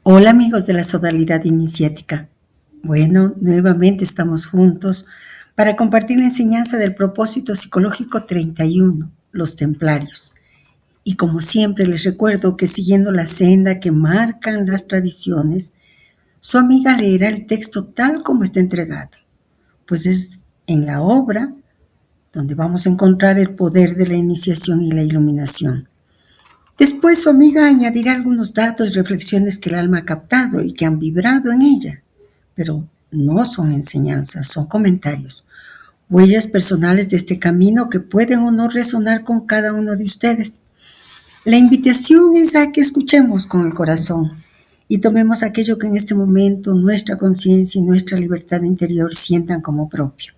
Hola amigos de la Sodalidad Iniciática. Bueno, nuevamente estamos juntos para compartir la enseñanza del propósito psicológico 31, los templarios. Y como siempre les recuerdo que siguiendo la senda que marcan las tradiciones, su amiga leerá el texto tal como está entregado, pues es en la obra donde vamos a encontrar el poder de la iniciación y la iluminación. Después su amiga añadirá algunos datos y reflexiones que el alma ha captado y que han vibrado en ella, pero no son enseñanzas, son comentarios, huellas personales de este camino que pueden o no resonar con cada uno de ustedes. La invitación es a que escuchemos con el corazón y tomemos aquello que en este momento nuestra conciencia y nuestra libertad interior sientan como propio.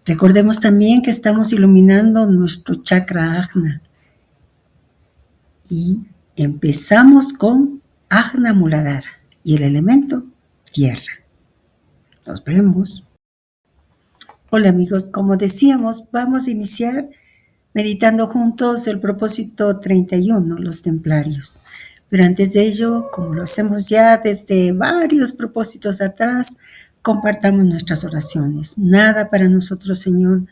Recordemos también que estamos iluminando nuestro chakra ajna, y empezamos con Ajna Muladhara y el elemento tierra. Nos vemos. Hola amigos, como decíamos, vamos a iniciar meditando juntos el propósito 31, los templarios. Pero antes de ello, como lo hacemos ya desde varios propósitos atrás, compartamos nuestras oraciones. Nada para nosotros, Señor,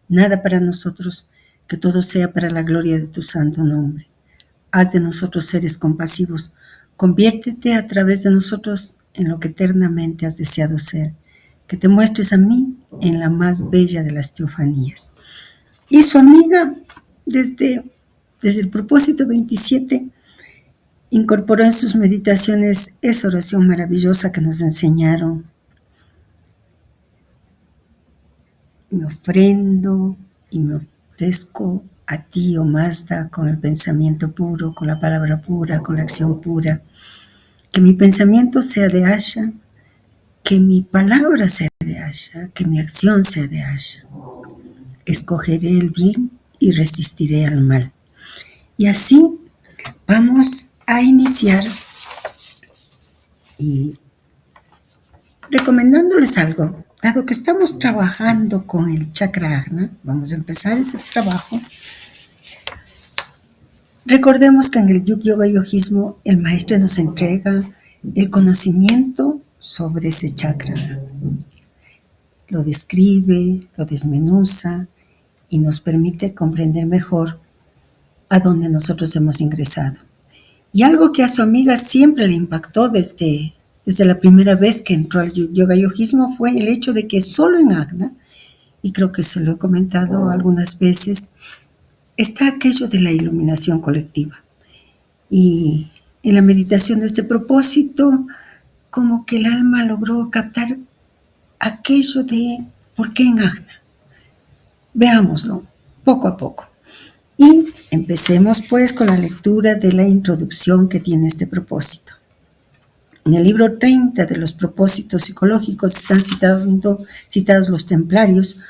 nada para nosotros, que todo sea para la gloria de tu santo nombre. Haz de nosotros seres compasivos. Conviértete a través de nosotros en lo que eternamente has deseado ser. Que te muestres a mí en la más bella de las teofanías. Y su amiga, desde el propósito 27, incorporó en sus meditaciones esa oración maravillosa que nos enseñaron. Me ofrendo y me ofrezco a ti, oh Mazda, con el pensamiento puro, con la palabra pura, con la acción pura. Que mi pensamiento sea de Asha, que mi palabra sea de Asha, que mi acción sea de Asha. Escogeré el bien y resistiré al mal. Y así vamos a iniciar y recomendándoles algo. Dado que estamos trabajando con el chakra ajna, vamos a empezar ese trabajo. Recordemos que en el Yoga Yogismo el maestro nos entrega el conocimiento sobre ese chakra. Lo describe, lo desmenuza y nos permite comprender mejor a dónde nosotros hemos ingresado. Y algo que a su amiga siempre le impactó desde la primera vez que entró al Yoga Yogismo fue el hecho de que solo en Ajna, y creo que se lo he comentado algunas veces, está aquello de la iluminación colectiva. Y en la meditación de este propósito, como que el alma logró captar aquello de ¿por qué en Ajna? Veámoslo poco a poco. Y empecemos pues con la lectura de la introducción que tiene este propósito. En el libro 30 de los propósitos psicológicos están citados los templarios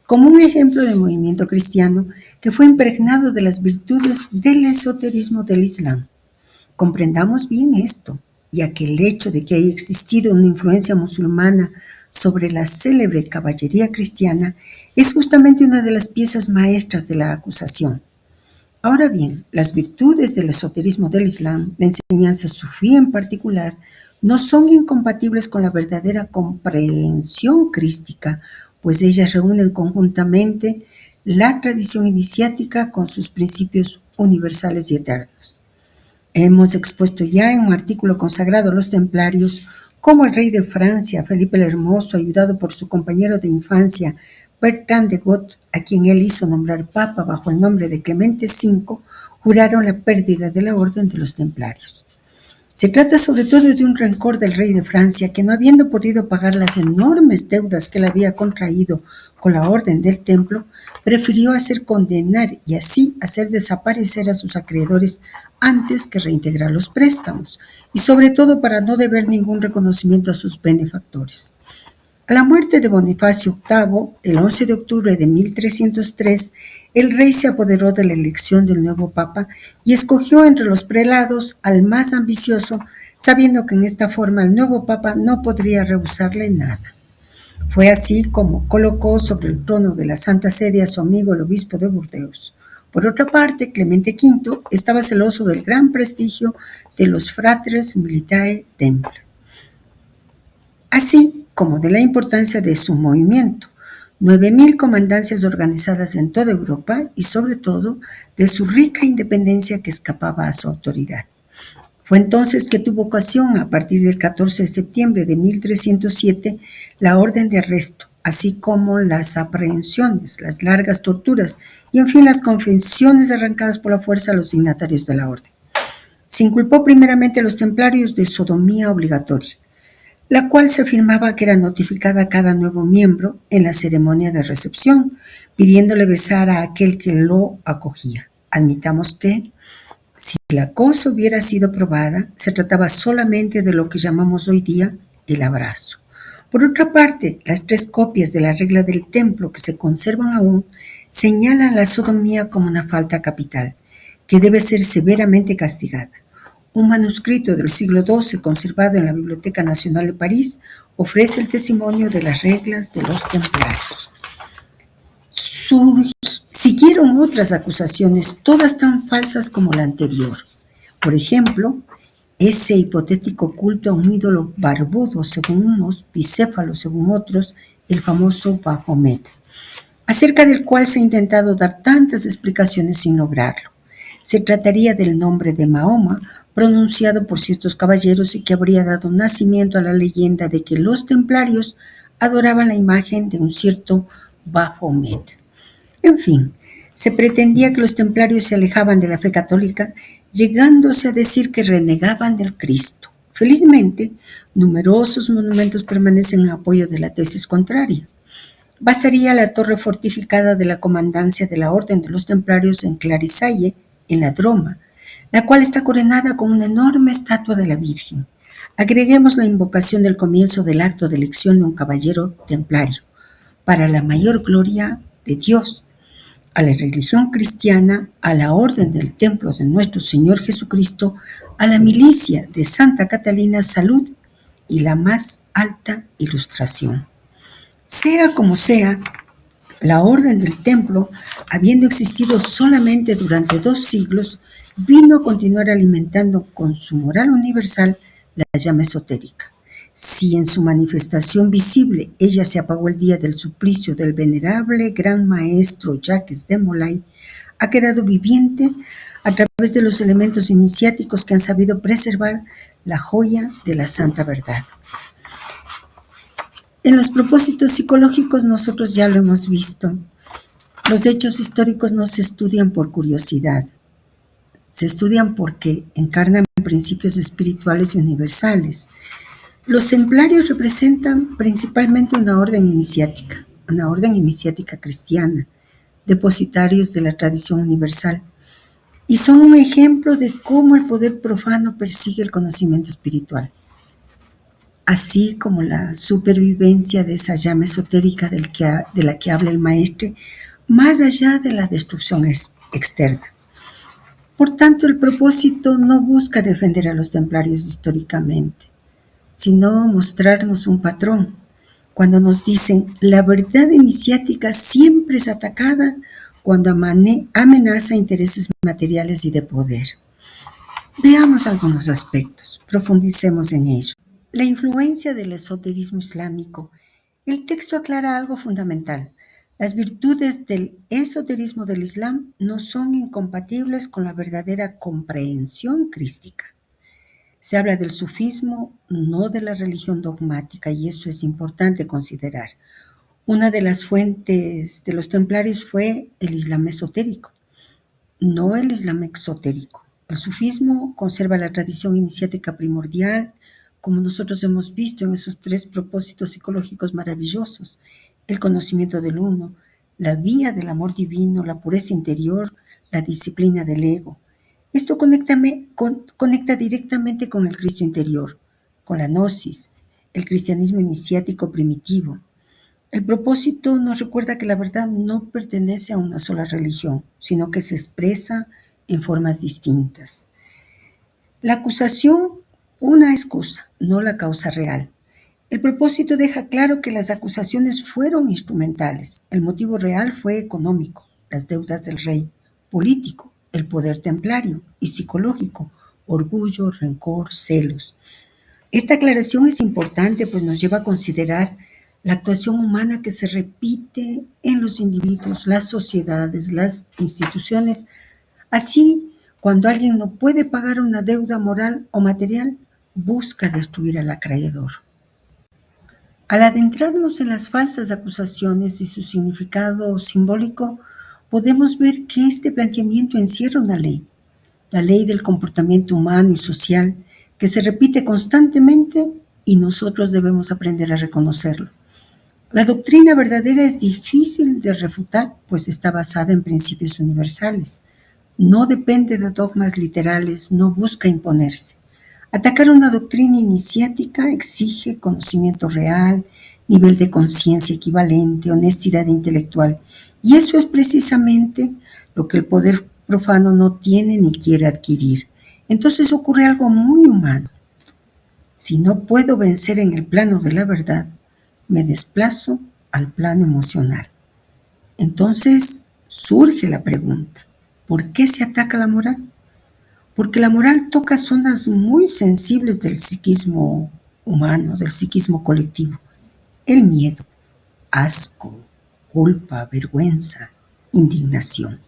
como un ejemplo de movimiento cristiano que fue impregnado de las virtudes del esoterismo del Islam. Comprendamos bien esto, ya que el hecho de que haya existido una influencia musulmana sobre la célebre caballería cristiana es justamente una de las piezas maestras de la acusación. Ahora bien, las virtudes del esoterismo del Islam, la enseñanza sufí en particular, no son incompatibles con la verdadera comprensión crística, pues ellas reúnen conjuntamente la tradición iniciática con sus principios universales y eternos. Hemos expuesto ya en un artículo consagrado a los templarios cómo el rey de Francia, Felipe el Hermoso, ayudado por su compañero de infancia, Bertrand de Got, a quien él hizo nombrar papa bajo el nombre de Clemente V, juraron la pérdida de la orden de los templarios. Se trata sobre todo de un rencor del rey de Francia que, no habiendo podido pagar las enormes deudas que él había contraído con la orden del templo, prefirió hacer condenar y así hacer desaparecer a sus acreedores antes que reintegrar los préstamos, y sobre todo para no deber ningún reconocimiento a sus benefactores. A la muerte de Bonifacio VIII, el 11 de octubre de 1303, el rey se apoderó de la elección del nuevo papa y escogió entre los prelados al más ambicioso, sabiendo que en esta forma el nuevo papa no podría rehusarle nada. Fue así como colocó sobre el trono de la Santa Sede a su amigo el obispo de Burdeos, Por otra parte, Clemente V estaba celoso del gran prestigio de los Fratres Militae Templi, así como de la importancia de su movimiento, 9.000 comandancias organizadas en toda Europa y sobre todo de su rica independencia que escapaba a su autoridad. Fue entonces que tuvo ocasión, a partir del 14 de septiembre de 1307, la orden de arresto, así como las aprehensiones, las largas torturas y, en fin, las confesiones arrancadas por la fuerza a los dignatarios de la orden. Se inculpó primeramente a los templarios de sodomía obligatoria, la cual se afirmaba que era notificada a cada nuevo miembro en la ceremonia de recepción, pidiéndole besar a aquel que lo acogía. Admitamos que, si la cosa hubiera sido probada, se trataba solamente de lo que llamamos hoy día el abrazo. Por otra parte, las 3 copias de la regla del templo que se conservan aún señalan la sodomía como una falta capital, que debe ser severamente castigada. Un manuscrito del siglo XII conservado en la Biblioteca Nacional de París ofrece el testimonio de las reglas de los templarios. Siguieron otras acusaciones, todas tan falsas como la anterior. Por ejemplo, ese hipotético culto a un ídolo barbudo según unos, bicéfalo según otros, el famoso Baphomet, acerca del cual se ha intentado dar tantas explicaciones sin lograrlo. Se trataría del nombre de Mahoma, pronunciado por ciertos caballeros y que habría dado nacimiento a la leyenda de que los templarios adoraban la imagen de un cierto Baphomet. En fin, se pretendía que los templarios se alejaban de la fe católica, llegándose a decir que renegaban del Cristo. Felizmente, numerosos monumentos permanecen en apoyo de la tesis contraria. Bastaría la torre fortificada de la comandancia de la Orden de los Templarios en Clarisalle, en la Droma, la cual está coronada con una enorme estatua de la Virgen. Agreguemos la invocación del comienzo del acto de elección de un caballero templario, para la mayor gloria de Dios, a la religión cristiana, a la orden del templo de nuestro Señor Jesucristo, a la milicia de Santa Catalina Salud y la más alta ilustración. Sea como sea, la orden del templo, habiendo existido solamente durante 2 siglos, vino a continuar alimentando con su moral universal la llama esotérica. Si en su manifestación visible ella se apagó el día del suplicio del venerable gran maestro Jacques de Molay, ha quedado viviente a través de los elementos iniciáticos que han sabido preservar la joya de la santa verdad. En los propósitos psicológicos nosotros ya lo hemos visto. Los hechos históricos no se estudian por curiosidad, se estudian porque encarnan principios espirituales y universales. Los templarios representan principalmente una orden iniciática cristiana, depositarios de la tradición universal, y son un ejemplo de cómo el poder profano persigue el conocimiento espiritual, así como la supervivencia de esa llama esotérica de la que habla el maestre, más allá de la destrucción externa. Por tanto, el propósito no busca defender a los templarios históricamente, sino mostrarnos un patrón. Cuando nos dicen, la verdad iniciática siempre es atacada cuando amenaza intereses materiales y de poder. Veamos algunos aspectos, profundicemos en ello. La influencia del esoterismo islámico. El texto aclara algo fundamental. Las virtudes del esoterismo del Islam no son incompatibles con la verdadera comprensión crística. Se habla del sufismo, no de la religión dogmática, y eso es importante considerar. Una de las fuentes de los templarios fue el Islam esotérico, no el Islam exotérico. El sufismo conserva la tradición iniciática primordial, como nosotros hemos visto en esos 3 propósitos psicológicos maravillosos: el conocimiento del uno, la vía del amor divino, la pureza interior, la disciplina del ego. Esto conecta directamente con el Cristo interior, con la gnosis, el cristianismo iniciático primitivo. El propósito nos recuerda que la verdad no pertenece a una sola religión, sino que se expresa en formas distintas. La acusación, una excusa, no la causa real. El propósito deja claro que las acusaciones fueron instrumentales. El motivo real fue económico, las deudas del rey. político, el poder templario, y psicológico, orgullo, rencor, celos. Esta aclaración es importante, pues nos lleva a considerar la actuación humana que se repite en los individuos, las sociedades, las instituciones. Así, cuando alguien no puede pagar una deuda moral o material, busca destruir al acreedor. Al adentrarnos en las falsas acusaciones y su significado simbólico, podemos ver que este planteamiento encierra una ley, la ley del comportamiento humano y social, que se repite constantemente y nosotros debemos aprender a reconocerlo. La doctrina verdadera es difícil de refutar, pues está basada en principios universales. No depende de dogmas literales, no busca imponerse. Atacar una doctrina iniciática exige conocimiento real, nivel de conciencia equivalente, honestidad intelectual. Y eso es precisamente lo que el poder profano no tiene ni quiere adquirir. Entonces ocurre algo muy humano. Si no puedo vencer en el plano de la verdad, me desplazo al plano emocional. Entonces surge la pregunta, ¿por qué se ataca la moral? Porque la moral toca zonas muy sensibles del psiquismo humano, del psiquismo colectivo. El miedo, asco, culpa, vergüenza, indignación.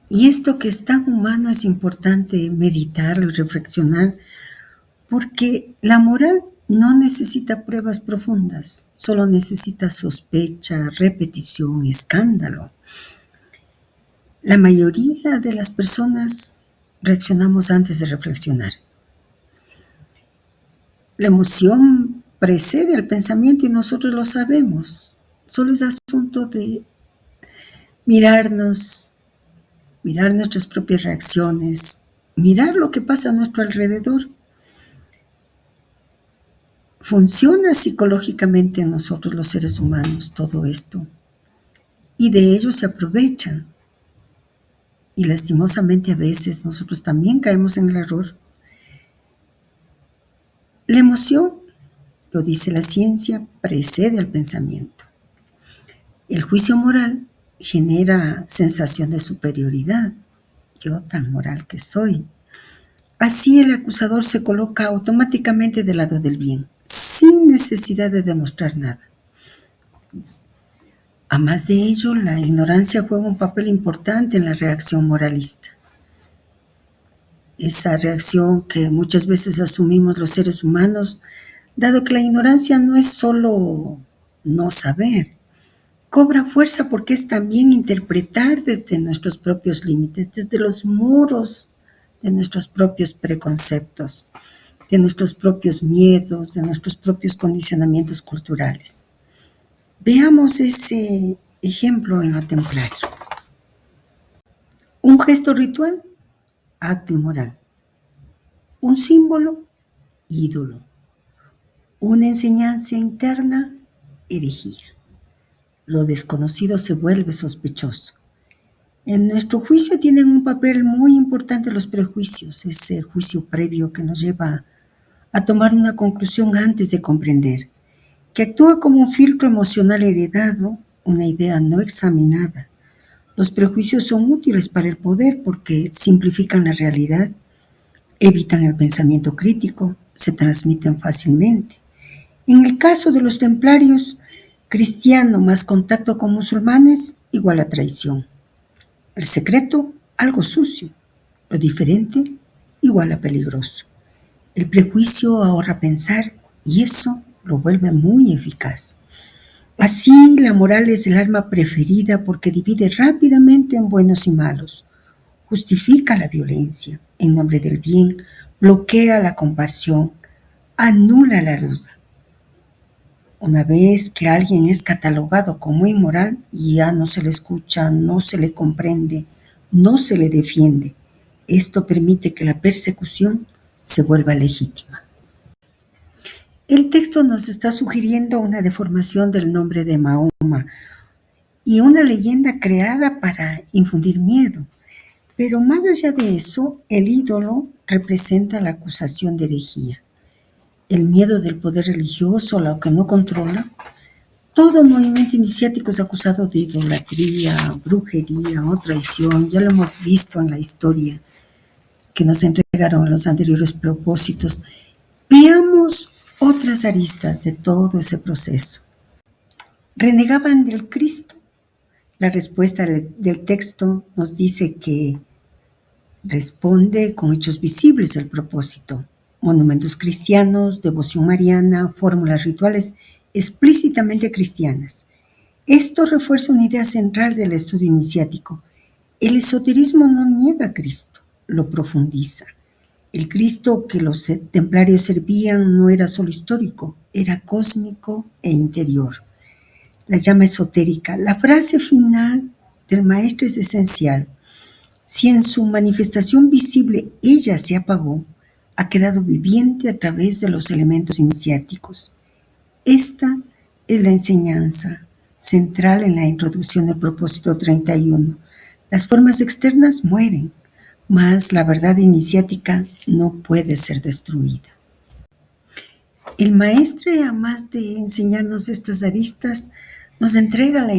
Y esto que es tan humano es importante meditarlo y reflexionar, porque la moral no necesita pruebas profundas, solo necesita sospecha, repetición, escándalo. La mayoría de las personas reaccionamos antes de reflexionar. La emoción precede al pensamiento y nosotros lo sabemos. Solo es asunto de mirarnos, mirar nuestras propias reacciones, mirar lo que pasa a nuestro alrededor. Funciona psicológicamente en nosotros los seres humanos todo esto, y de ello se aprovechan. Y lastimosamente a veces nosotros también caemos en el error. La emoción, lo dice la ciencia, precede al pensamiento. El juicio moral genera sensación de superioridad. Yo tan moral que soy. Así el acusador se coloca automáticamente del lado del bien, sin necesidad de demostrar nada. A más de ello, la ignorancia juega un papel importante en la reacción moralista. Esa reacción que muchas veces asumimos los seres humanos, dado que la ignorancia no es solo no saber, cobra fuerza porque es también interpretar desde nuestros propios límites, desde los muros de nuestros propios preconceptos, de nuestros propios miedos, de nuestros propios condicionamientos culturales. Veamos ese ejemplo en lo templario. Un gesto ritual, acto inmoral. Un símbolo, ídolo. Una enseñanza interna, herejía. Lo desconocido se vuelve sospechoso. En nuestro juicio tienen un papel muy importante los prejuicios, ese juicio previo que nos lleva a tomar una conclusión antes de comprender, que actúa como un filtro emocional heredado, una idea no examinada. Los prejuicios son útiles para el poder porque simplifican la realidad, evitan el pensamiento crítico, se transmiten fácilmente. En el caso de los templarios, cristiano más contacto con musulmanes igual a traición. El secreto, algo sucio. Lo diferente, igual a peligroso. El prejuicio ahorra pensar y eso lo vuelve muy eficaz. Así, la moral es el arma preferida porque divide rápidamente en buenos y malos, justifica la violencia en nombre del bien, bloquea la compasión, anula la duda. Una vez que alguien es catalogado como inmoral, ya no se le escucha, no se le comprende, no se le defiende. Esto permite que la persecución se vuelva legítima. El texto nos está sugiriendo una deformación del nombre de Mahoma y una leyenda creada para infundir miedo. Pero más allá de eso, el ídolo representa la acusación de herejía. El miedo del poder religioso, lo que no controla, Todo movimiento iniciático es acusado de idolatría, brujería o traición. Ya lo hemos visto en la historia que nos entregaron los anteriores propósitos. Veamos otras aristas de todo ese proceso. ¿Renegaban del Cristo? La respuesta del texto nos dice que responde con hechos visibles el propósito. Monumentos cristianos, devoción mariana, fórmulas rituales explícitamente cristianas. Esto refuerza una idea central del estudio iniciático. El esoterismo no niega a Cristo, lo profundiza. El Cristo que los templarios servían no era solo histórico, era cósmico e interior. La llama esotérica. La frase final del maestro es esencial. Si en su manifestación visible ella se apagó, ha quedado viviente a través de los elementos iniciáticos. Esta es la enseñanza central en la introducción del propósito 31. Las formas externas mueren, mas la verdad iniciática no puede ser destruida. El maestre, además de enseñarnos estas aristas, nos entrega la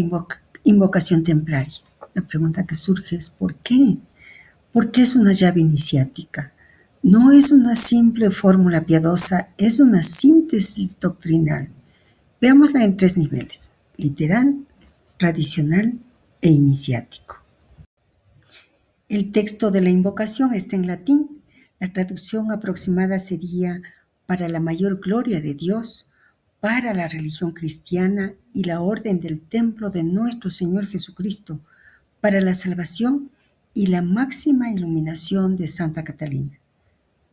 invocación templaria. La pregunta que surge es ¿por qué? ¿Por qué es una llave iniciática? No es una simple fórmula piadosa, es una síntesis doctrinal. Veámosla en 3 niveles: literal, tradicional e iniciático. El texto de la invocación está en latín. La traducción aproximada sería: para la mayor gloria de Dios, para la religión cristiana y la orden del templo de nuestro Señor Jesucristo, para la salvación y la máxima iluminación de Santa Catalina.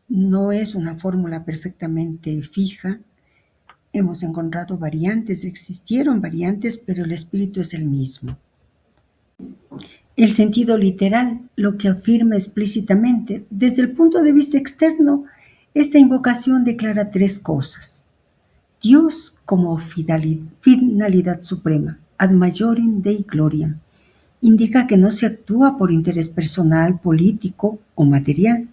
No es una fórmula perfectamente fija. Hemos encontrado variantes, existieron variantes, pero el espíritu es el mismo. El sentido literal, lo que afirma explícitamente, desde el punto de vista externo, esta invocación declara 3 cosas. Dios como finalidad suprema, ad majorem Dei gloriam, indica que no se actúa por interés personal, político o material.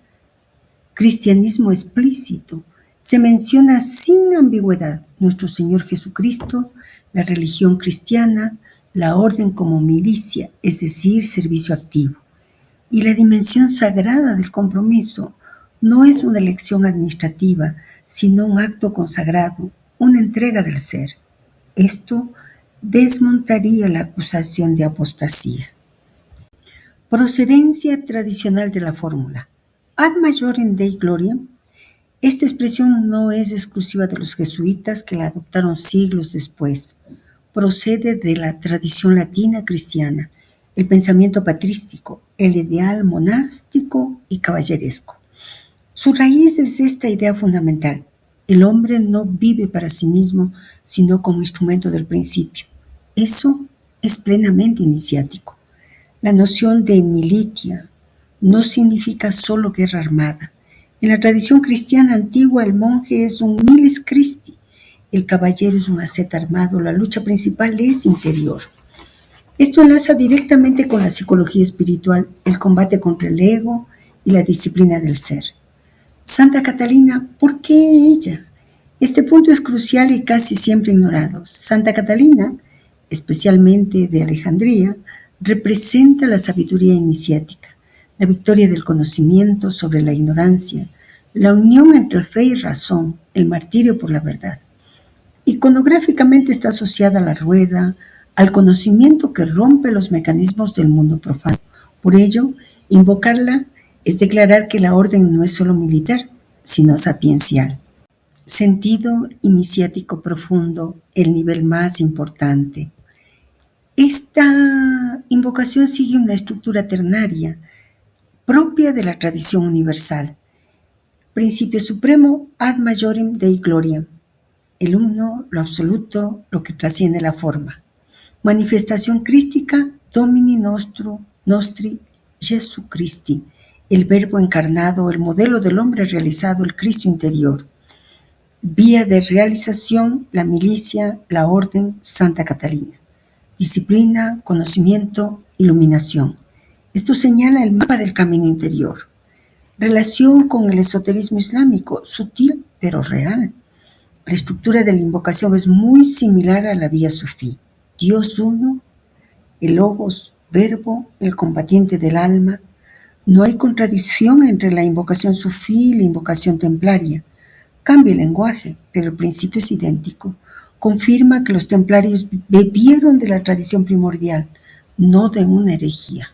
Cristianismo explícito, se menciona sin ambigüedad nuestro Señor Jesucristo, la religión cristiana, la orden como milicia, es decir, servicio activo. Y la dimensión sagrada del compromiso no es una elección administrativa, sino un acto consagrado, una entrega del ser. Esto desmontaría la acusación de apostasía. Procedencia tradicional de la fórmula. Ad majorem Dei gloriam. Esta expresión no es exclusiva de los jesuitas, que la adoptaron siglos después. Procede de la tradición latina cristiana, el pensamiento patrístico, el ideal monástico y caballeresco. Su raíz es esta idea fundamental: el hombre no vive para sí mismo, sino como instrumento del principio. Eso es plenamente iniciático. La noción de militia no significa solo guerra armada. En la tradición cristiana antigua, el monje es un milis Christi, el caballero es un asceta armado, la lucha principal es interior. Esto enlaza directamente con la psicología espiritual, el combate contra el ego y la disciplina del ser. Santa Catalina, ¿por qué ella? Este punto es crucial y casi siempre ignorado. Santa Catalina, especialmente de Alejandría, representa la sabiduría iniciática, la victoria del conocimiento sobre la ignorancia, la unión entre fe y razón, el martirio por la verdad. Iconográficamente está asociada a la rueda, al conocimiento que rompe los mecanismos del mundo profano. Por ello, invocarla es declarar que la orden no es solo militar, sino sapiencial. Sentido iniciático profundo, el nivel más importante. Esta invocación sigue una estructura ternaria propia de la tradición universal. Principio supremo, ad majorem Dei gloriam. El uno, lo absoluto, lo que trasciende la forma. Manifestación crística, Domini nostri Jesu Christi. El verbo encarnado, el modelo del hombre realizado, el Cristo interior. Vía de realización, la milicia, la orden, Santa Catalina. Disciplina, conocimiento, iluminación. Esto señala el mapa del camino interior. Relación con el esoterismo islámico, sutil pero real. La estructura de la invocación es muy similar a la vía sufí. Dios uno, el logos, verbo, el combatiente del alma. No hay contradicción entre la invocación sufí y la invocación templaria. Cambia el lenguaje, pero el principio es idéntico. Confirma que los templarios bebieron de la tradición primordial, no de una herejía.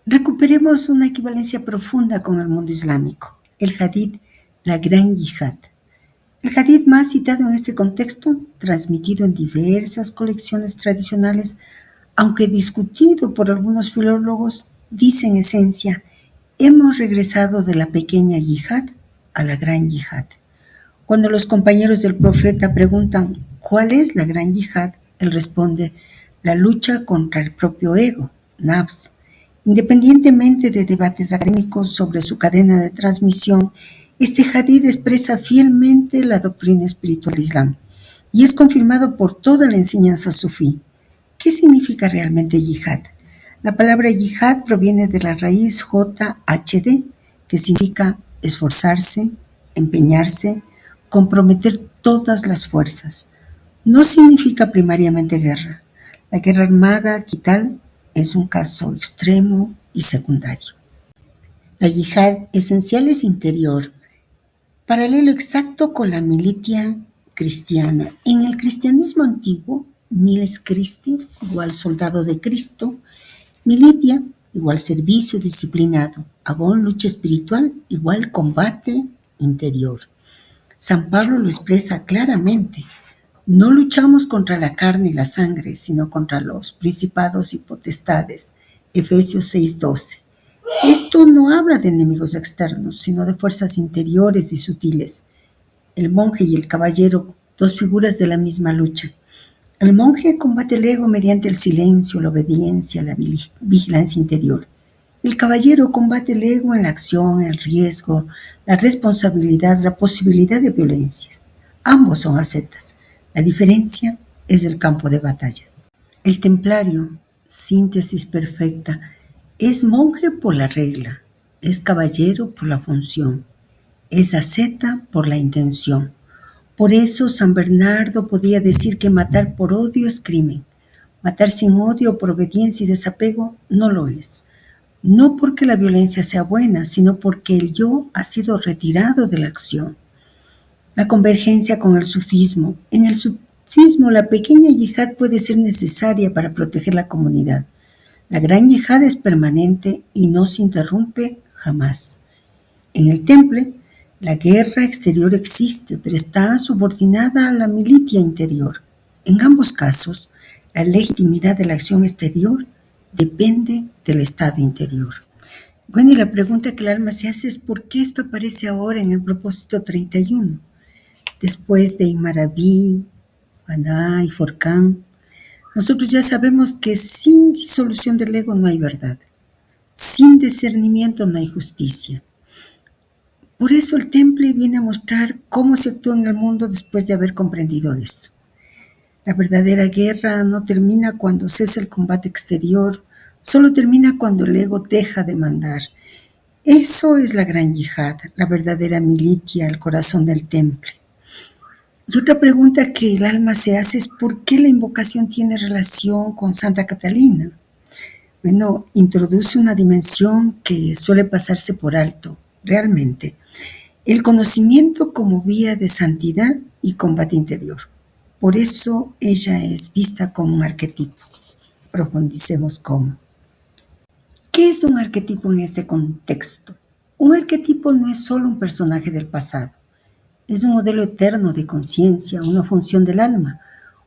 Recuperemos una equivalencia profunda con el mundo islámico. El hadith, la gran yihad. El hadith más citado en este contexto, transmitido en diversas colecciones tradicionales, aunque discutido por algunos filólogos, dice en esencia: hemos regresado de la pequeña yihad a la gran yihad. Cuando los compañeros del profeta preguntan ¿cuál es la gran yihad?, él responde: la lucha contra el propio ego, nafs. Independientemente de debates académicos sobre su cadena de transmisión, este hadith expresa fielmente la doctrina espiritual del Islam y es confirmado por toda la enseñanza sufí. ¿Qué significa realmente yihad? La palabra yihad proviene de la raíz JHD, que significa esforzarse, empeñarse, comprometer todas las fuerzas. No significa primariamente guerra. La guerra armada, quital, es un caso extremo y secundario. La yihad esencial es interior, paralelo exacto con la militia cristiana. En el cristianismo antiguo, miles Christi igual soldado de Cristo, militia igual servicio disciplinado, agón lucha espiritual igual combate interior. San Pablo lo expresa claramente: no luchamos contra la carne y la sangre, sino contra los principados y potestades. Efesios 6:12. Esto no habla de enemigos externos, sino de fuerzas interiores y sutiles. El monje y el caballero, dos figuras de la misma lucha. El monje combate el ego mediante el silencio, la obediencia, la vigilancia interior. El caballero combate el ego en la acción, el riesgo, la responsabilidad, la posibilidad de violencias. Ambos son ascetas. La diferencia es el campo de batalla. El templario, síntesis perfecta, es monje por la regla, es caballero por la función, es asceta por la intención. Por eso San Bernardo podía decir que matar por odio es crimen. Matar sin odio, por obediencia y desapego, no lo es. No porque la violencia sea buena, sino porque el yo ha sido retirado de la acción. La convergencia con el sufismo. En el sufismo, la pequeña yihad puede ser necesaria para proteger la comunidad. La gran yihad es permanente y no se interrumpe jamás. En el temple, la guerra exterior existe, pero está subordinada a la militia interior. En ambos casos, la legitimidad de la acción exterior depende del estado interior. Bueno, y la pregunta que el alma se hace es ¿por qué esto aparece ahora en el propósito 31? Después de Imaraví, Faná y Forcán, nosotros ya sabemos que sin disolución del ego no hay verdad. Sin discernimiento no hay justicia. Por eso el temple viene a mostrar cómo se actúa en el mundo después de haber comprendido eso. La verdadera guerra no termina cuando cesa el combate exterior, solo termina cuando el ego deja de mandar. Eso es la gran yihad, la verdadera militia, el corazón del temple. Y otra pregunta que el alma se hace es ¿por qué la invocación tiene relación con Santa Catalina? Bueno, introduce una dimensión que suele pasarse por alto, realmente. El conocimiento como vía de santidad y combate interior. Por eso ella es vista como un arquetipo. Profundicemos cómo. ¿Qué es un arquetipo en este contexto? Un arquetipo no es solo un personaje del pasado. Es un modelo eterno de conciencia, una función del alma,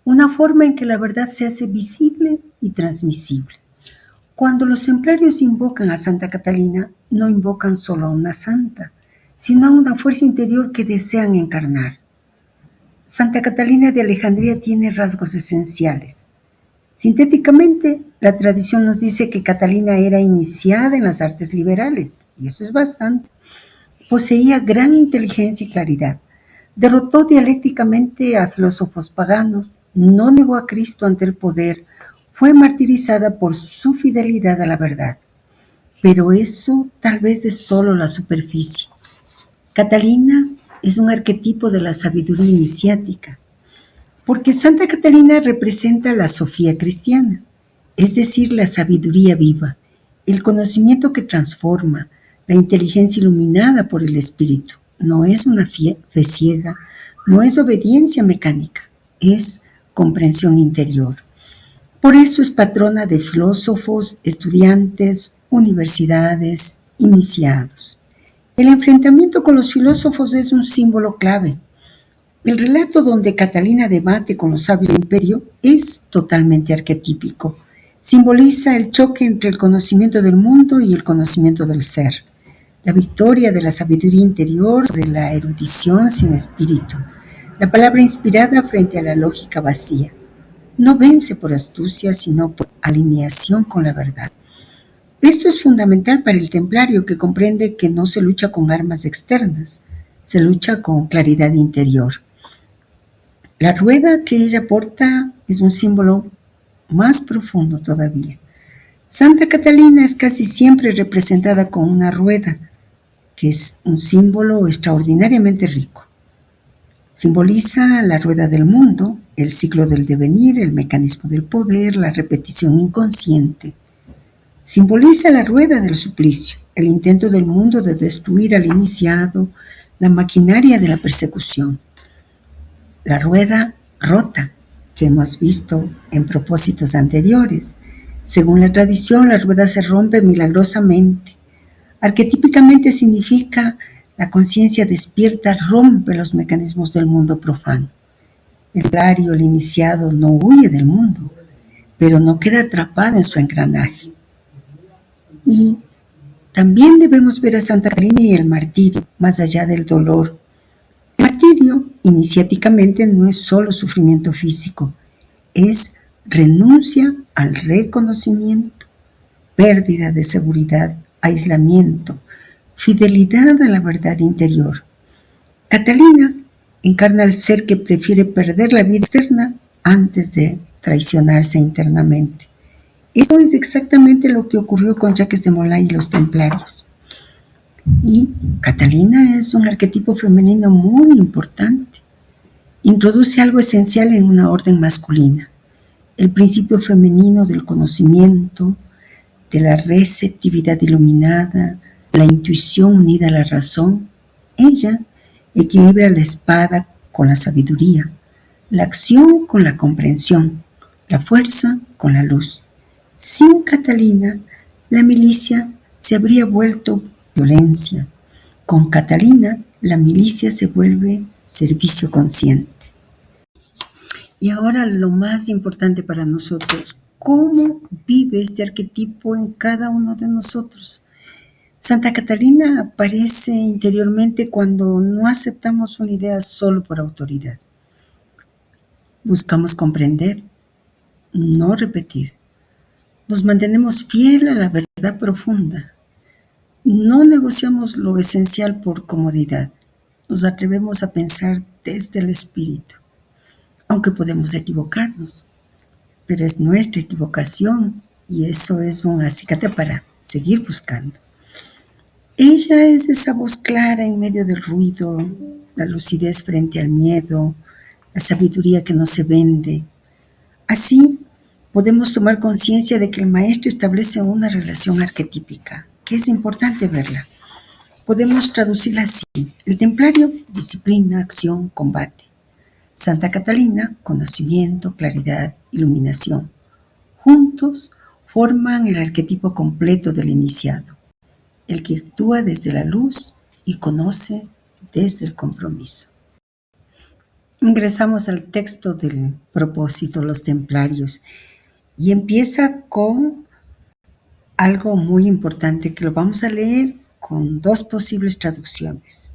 una forma en que la verdad se hace visible y transmisible. Cuando los templarios invocan a Santa Catalina, no invocan solo a una santa, sino a una fuerza interior que desean encarnar. Santa Catalina de Alejandría tiene rasgos esenciales. Sintéticamente, la tradición nos dice que Catalina era iniciada en las artes liberales, y eso es bastante. Poseía gran inteligencia y claridad. Derrotó dialécticamente a filósofos paganos, no negó a Cristo ante el poder, fue martirizada por su fidelidad a la verdad. Pero eso tal vez es solo la superficie. Catalina es un arquetipo de la sabiduría iniciática, porque Santa Catalina representa la Sofía cristiana, es decir, la sabiduría viva, el conocimiento que transforma, la inteligencia iluminada por el Espíritu. No es una fe ciega, no es obediencia mecánica, es comprensión interior. Por eso es patrona de filósofos, estudiantes, universidades, iniciados. El enfrentamiento con los filósofos es un símbolo clave. El relato donde Catalina debate con los sabios del imperio es totalmente arquetípico. Simboliza el choque entre el conocimiento del mundo y el conocimiento del ser. La victoria de la sabiduría interior sobre la erudición sin espíritu. La palabra inspirada frente a la lógica vacía. No vence por astucia, sino por alineación con la verdad. Esto es fundamental para el templario, que comprende que no se lucha con armas externas, se lucha con claridad interior. La rueda que ella porta es un símbolo más profundo todavía. Santa Catalina es casi siempre representada con una rueda, que es un símbolo extraordinariamente rico. Simboliza la rueda del mundo, el ciclo del devenir, el mecanismo del poder, la repetición inconsciente. Simboliza la rueda del suplicio, el intento del mundo de destruir al iniciado, la maquinaria de la persecución. La rueda rota, que hemos visto en propósitos anteriores. Según la tradición, la rueda se rompe milagrosamente. Arquetípicamente significa la conciencia despierta rompe los mecanismos del mundo profano. El templario, el iniciado, no huye del mundo, pero no queda atrapado en su engranaje. Y también debemos ver a Santa Catalina y el martirio, más allá del dolor. El martirio, iniciáticamente, no es solo sufrimiento físico, es renuncia al reconocimiento, pérdida de seguridad, aislamiento, fidelidad a la verdad interior. Catalina encarna al ser que prefiere perder la vida externa antes de traicionarse internamente. Esto es exactamente lo que ocurrió con Jacques de Molay y los templarios. Y Catalina es un arquetipo femenino muy importante. Introduce algo esencial en una orden masculina, el principio femenino del conocimiento, de la receptividad iluminada, la intuición unida a la razón. Ella equilibra la espada con la sabiduría, la acción con la comprensión, la fuerza con la luz. Sin Catalina, la milicia se habría vuelto violencia. Con Catalina, la milicia se vuelve servicio consciente. Y ahora lo más importante para nosotros, ¿cómo vive este arquetipo en cada uno de nosotros? Santa Catalina aparece interiormente cuando no aceptamos una idea solo por autoridad. Buscamos comprender, no repetir. Nos mantenemos fiel a la verdad profunda. No negociamos lo esencial por comodidad. Nos atrevemos a pensar desde el espíritu, aunque podemos equivocarnos. Pero es nuestra equivocación y eso es un acicate para seguir buscando. Ella es esa voz clara en medio del ruido, la lucidez frente al miedo, la sabiduría que no se vende. Así podemos tomar conciencia de que el maestro establece una relación arquetípica, que es importante verla. Podemos traducirla así: el templario, disciplina, acción, combate. Santa Catalina, conocimiento, claridad, iluminación. Juntos forman el arquetipo completo del iniciado, el que actúa desde la luz y conoce desde el compromiso. Ingresamos al texto del propósito, los templarios, y empieza con algo muy importante que lo vamos a leer con dos posibles traducciones.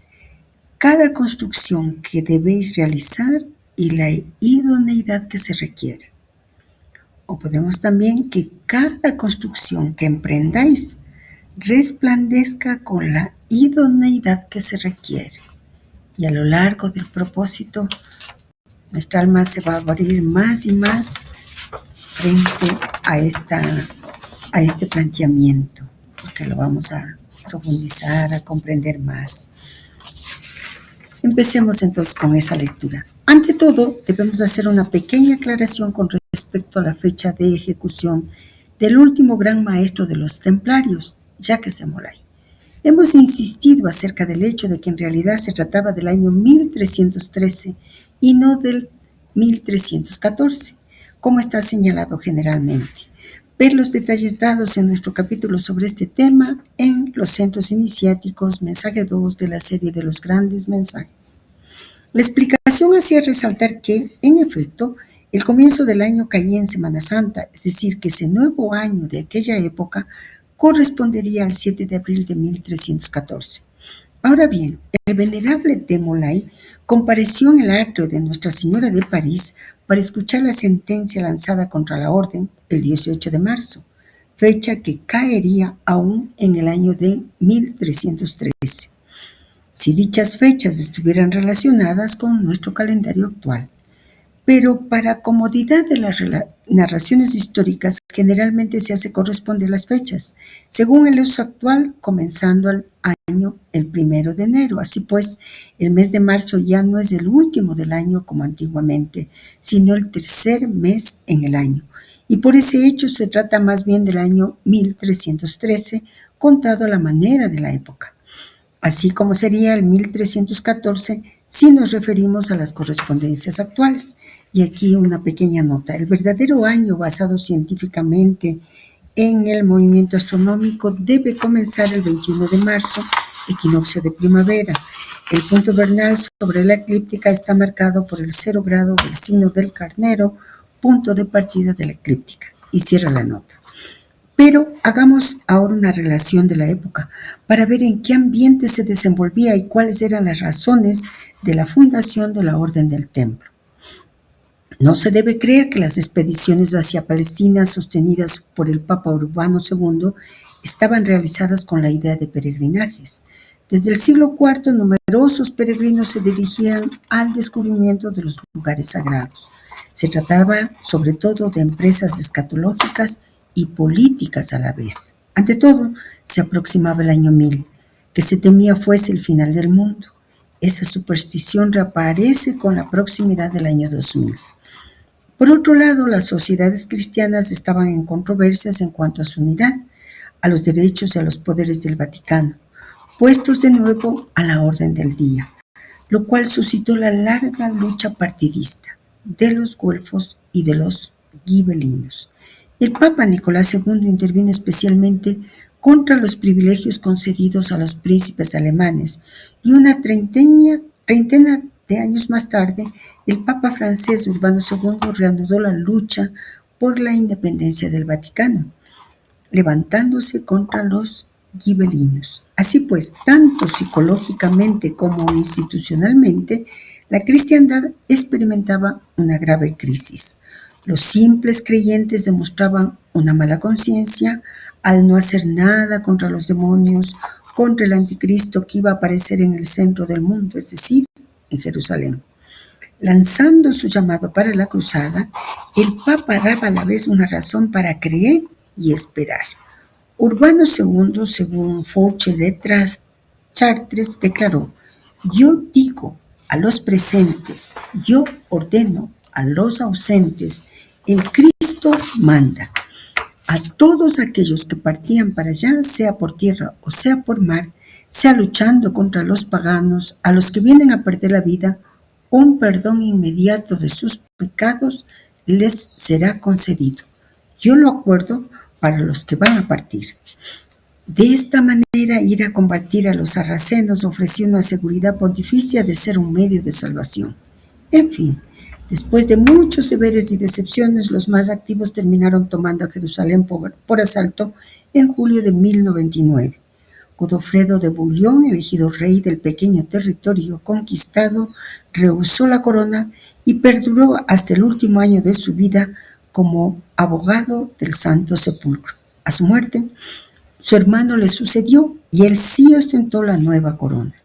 Cada construcción que debéis realizar y la idoneidad que se requiere. O podemos también que cada construcción que emprendáis resplandezca con la idoneidad que se requiere. Y a lo largo del propósito, nuestra alma se va a abrir más y más frente a este planteamiento, porque lo vamos a profundizar, a comprender más. Empecemos entonces con esa lectura. Ante todo, debemos hacer una pequeña aclaración con respecto a la fecha de ejecución del último gran maestro de los templarios, Jacques de Molay. Hemos insistido acerca del hecho de que en realidad se trataba del año 1313 y no del 1314, como está señalado generalmente. Ver los detalles dados en nuestro capítulo sobre este tema en los centros iniciáticos, mensaje 2 de la serie de los grandes mensajes. La explicación hacía resaltar que, en efecto, el comienzo del año caía en Semana Santa, es decir, que ese nuevo año de aquella época correspondería al 7 de abril de 1314. Ahora bien, el venerable de Molay compareció en el atrio de Nuestra Señora de París para escuchar la sentencia lanzada contra la orden el 18 de marzo, fecha que caería aún en el año de 1313, si dichas fechas estuvieran relacionadas con nuestro calendario actual. Pero para comodidad de las narraciones históricas, generalmente se hace corresponder las fechas, según el uso actual, comenzando el año el 1 de enero. Así pues, el mes de marzo ya no es el último del año como antiguamente, sino el tercer mes en el año. Y por ese hecho se trata más bien del año 1313, contado a la manera de la época. Así como sería el 1314 si nos referimos a las correspondencias actuales. Y aquí una pequeña nota. El verdadero año basado científicamente en el movimiento astronómico debe comenzar el 21 de marzo, equinoccio de primavera. El punto vernal sobre la eclíptica está marcado por el 0 grado del signo del carnero, punto de partida de la eclíptica. Y cierra la nota. Pero hagamos ahora una relación de la época para ver en qué ambiente se desenvolvía y cuáles eran las razones de la fundación de la Orden del Templo. No se debe creer que las expediciones hacia Palestina sostenidas por el Papa Urbano II estaban realizadas con la idea de peregrinajes. Desde el siglo IV, numerosos peregrinos se dirigían al descubrimiento de los lugares sagrados. Se trataba sobre todo de empresas escatológicas y políticas a la vez. Ante todo, se aproximaba el año 1000, que se temía fuese el final del mundo. Esa superstición reaparece con la proximidad del año 2000. Por otro lado, las sociedades cristianas estaban en controversias en cuanto a su unidad, a los derechos y a los poderes del Vaticano, puestos de nuevo a la orden del día, lo cual suscitó la larga lucha partidista de los güelfos y de los gibelinos. El Papa Nicolás II intervino especialmente contra los privilegios concedidos a los príncipes alemanes y una treintena de años más tarde, el Papa francés Urbano II reanudó la lucha por la independencia del Vaticano, levantándose contra los gibelinos. Así pues, tanto psicológicamente como institucionalmente, la cristiandad experimentaba una grave crisis. Los simples creyentes demostraban una mala conciencia al no hacer nada contra los demonios, contra el anticristo que iba a aparecer en el centro del mundo, es decir, en Jerusalén. Lanzando su llamado para la cruzada, el Papa daba a la vez una razón para creer y esperar. Urbano II, según Fouché de Chartres, declaró: yo digo a los presentes, yo ordeno a los ausentes, el Cristo manda. A todos aquellos que partían para allá, sea por tierra o sea por mar, sea luchando contra los paganos, a los que vienen a perder la vida, un perdón inmediato de sus pecados les será concedido. Yo lo acuerdo para los que van a partir. De esta manera, ir a combatir a los sarracenos ofrecía una seguridad pontificia de ser un medio de salvación. En fin, después de muchos deberes y decepciones, los más activos terminaron tomando a Jerusalén por asalto en julio de 1099. Godofredo de Bouillon, elegido rey del pequeño territorio conquistado, rehusó la corona y perduró hasta el último año de su vida como abogado del Santo Sepulcro. A su muerte, su hermano le sucedió y él sí ostentó la nueva corona.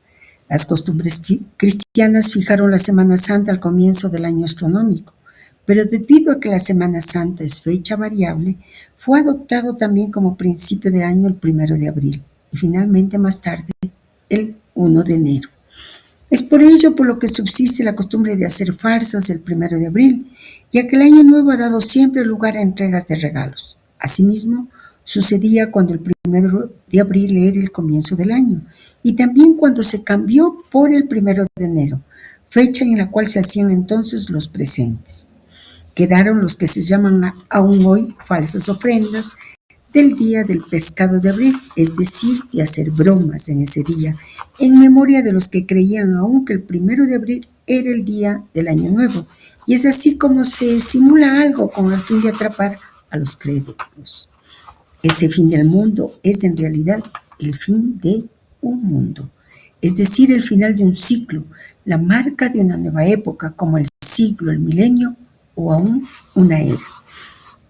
Las costumbres cristianas fijaron la Semana Santa al comienzo del año astronómico, pero debido a que la Semana Santa es fecha variable, fue adoptado también como principio de año el 1 de abril y finalmente más tarde el 1 de enero. Es por ello por lo que subsiste la costumbre de hacer farsas el 1 de abril, ya que el año nuevo ha dado siempre lugar a entregas de regalos. Asimismo, sucedía cuando el 1 de abril era el comienzo del año, y también cuando se cambió por el 1 de enero, fecha en la cual se hacían entonces los presentes. Quedaron los que se llaman aún hoy falsas ofrendas del día del pescado de abril, es decir, de hacer bromas en ese día, en memoria de los que creían aún que el 1 de abril era el día del año nuevo, y es así como se simula algo con el fin de atrapar a los crédulos. Ese fin del mundo es en realidad el fin de un mundo, es decir, el final de un ciclo, la marca de una nueva época, como el siglo, el milenio o aún una era.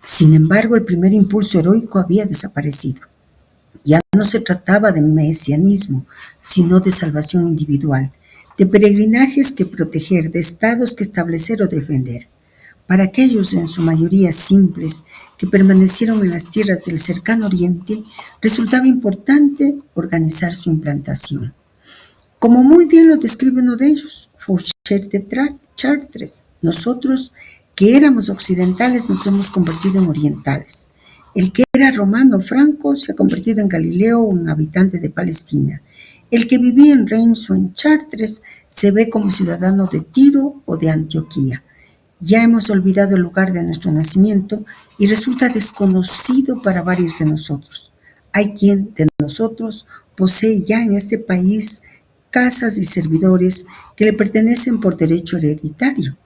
Sin embargo, el primer impulso heroico había desaparecido. Ya no se trataba de mesianismo, sino de salvación individual, de peregrinajes que proteger, de estados que establecer o defender. Para aquellos, en su mayoría simples, que permanecieron en las tierras del cercano oriente, resultaba importante organizar su implantación. Como muy bien lo describe uno de ellos, Fouché de Chartres, nosotros que éramos occidentales nos hemos convertido en orientales. El que era romano o franco se ha convertido en Galileo o en habitante de Palestina. El que vivía en Reims o en Chartres se ve como ciudadano de Tiro o de Antioquía. Ya hemos olvidado el lugar de nuestro nacimiento y resulta desconocido para varios de nosotros. Hay quien de nosotros posee ya en este país casas y servidores que le pertenecen por derecho hereditario.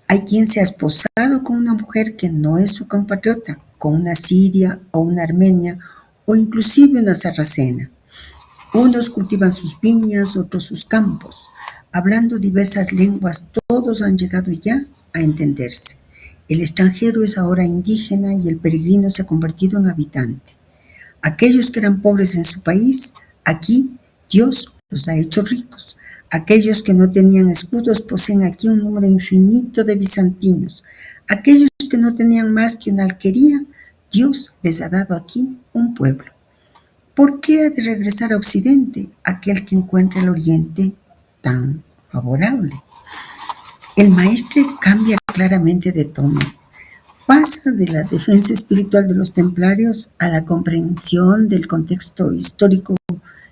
Hay quien se ha esposado con una mujer que no es su compatriota, con una siria o una armenia o inclusive una sarracena. Unos cultivan sus viñas, otros sus campos. Hablando diversas lenguas, todos han llegado ya a entenderse. El extranjero es ahora indígena y el peregrino se ha convertido en habitante. Aquellos que eran pobres en su país, aquí Dios los ha hecho ricos. Aquellos que no tenían escudos poseen aquí un número infinito de bizantinos. Aquellos que no tenían más que una alquería, Dios les ha dado aquí un pueblo. ¿Por qué ha de regresar a Occidente aquel que encuentra el Oriente tan favorable? El maestre cambia claramente de tono. Pasa de la defensa espiritual de los templarios a la comprensión del contexto histórico,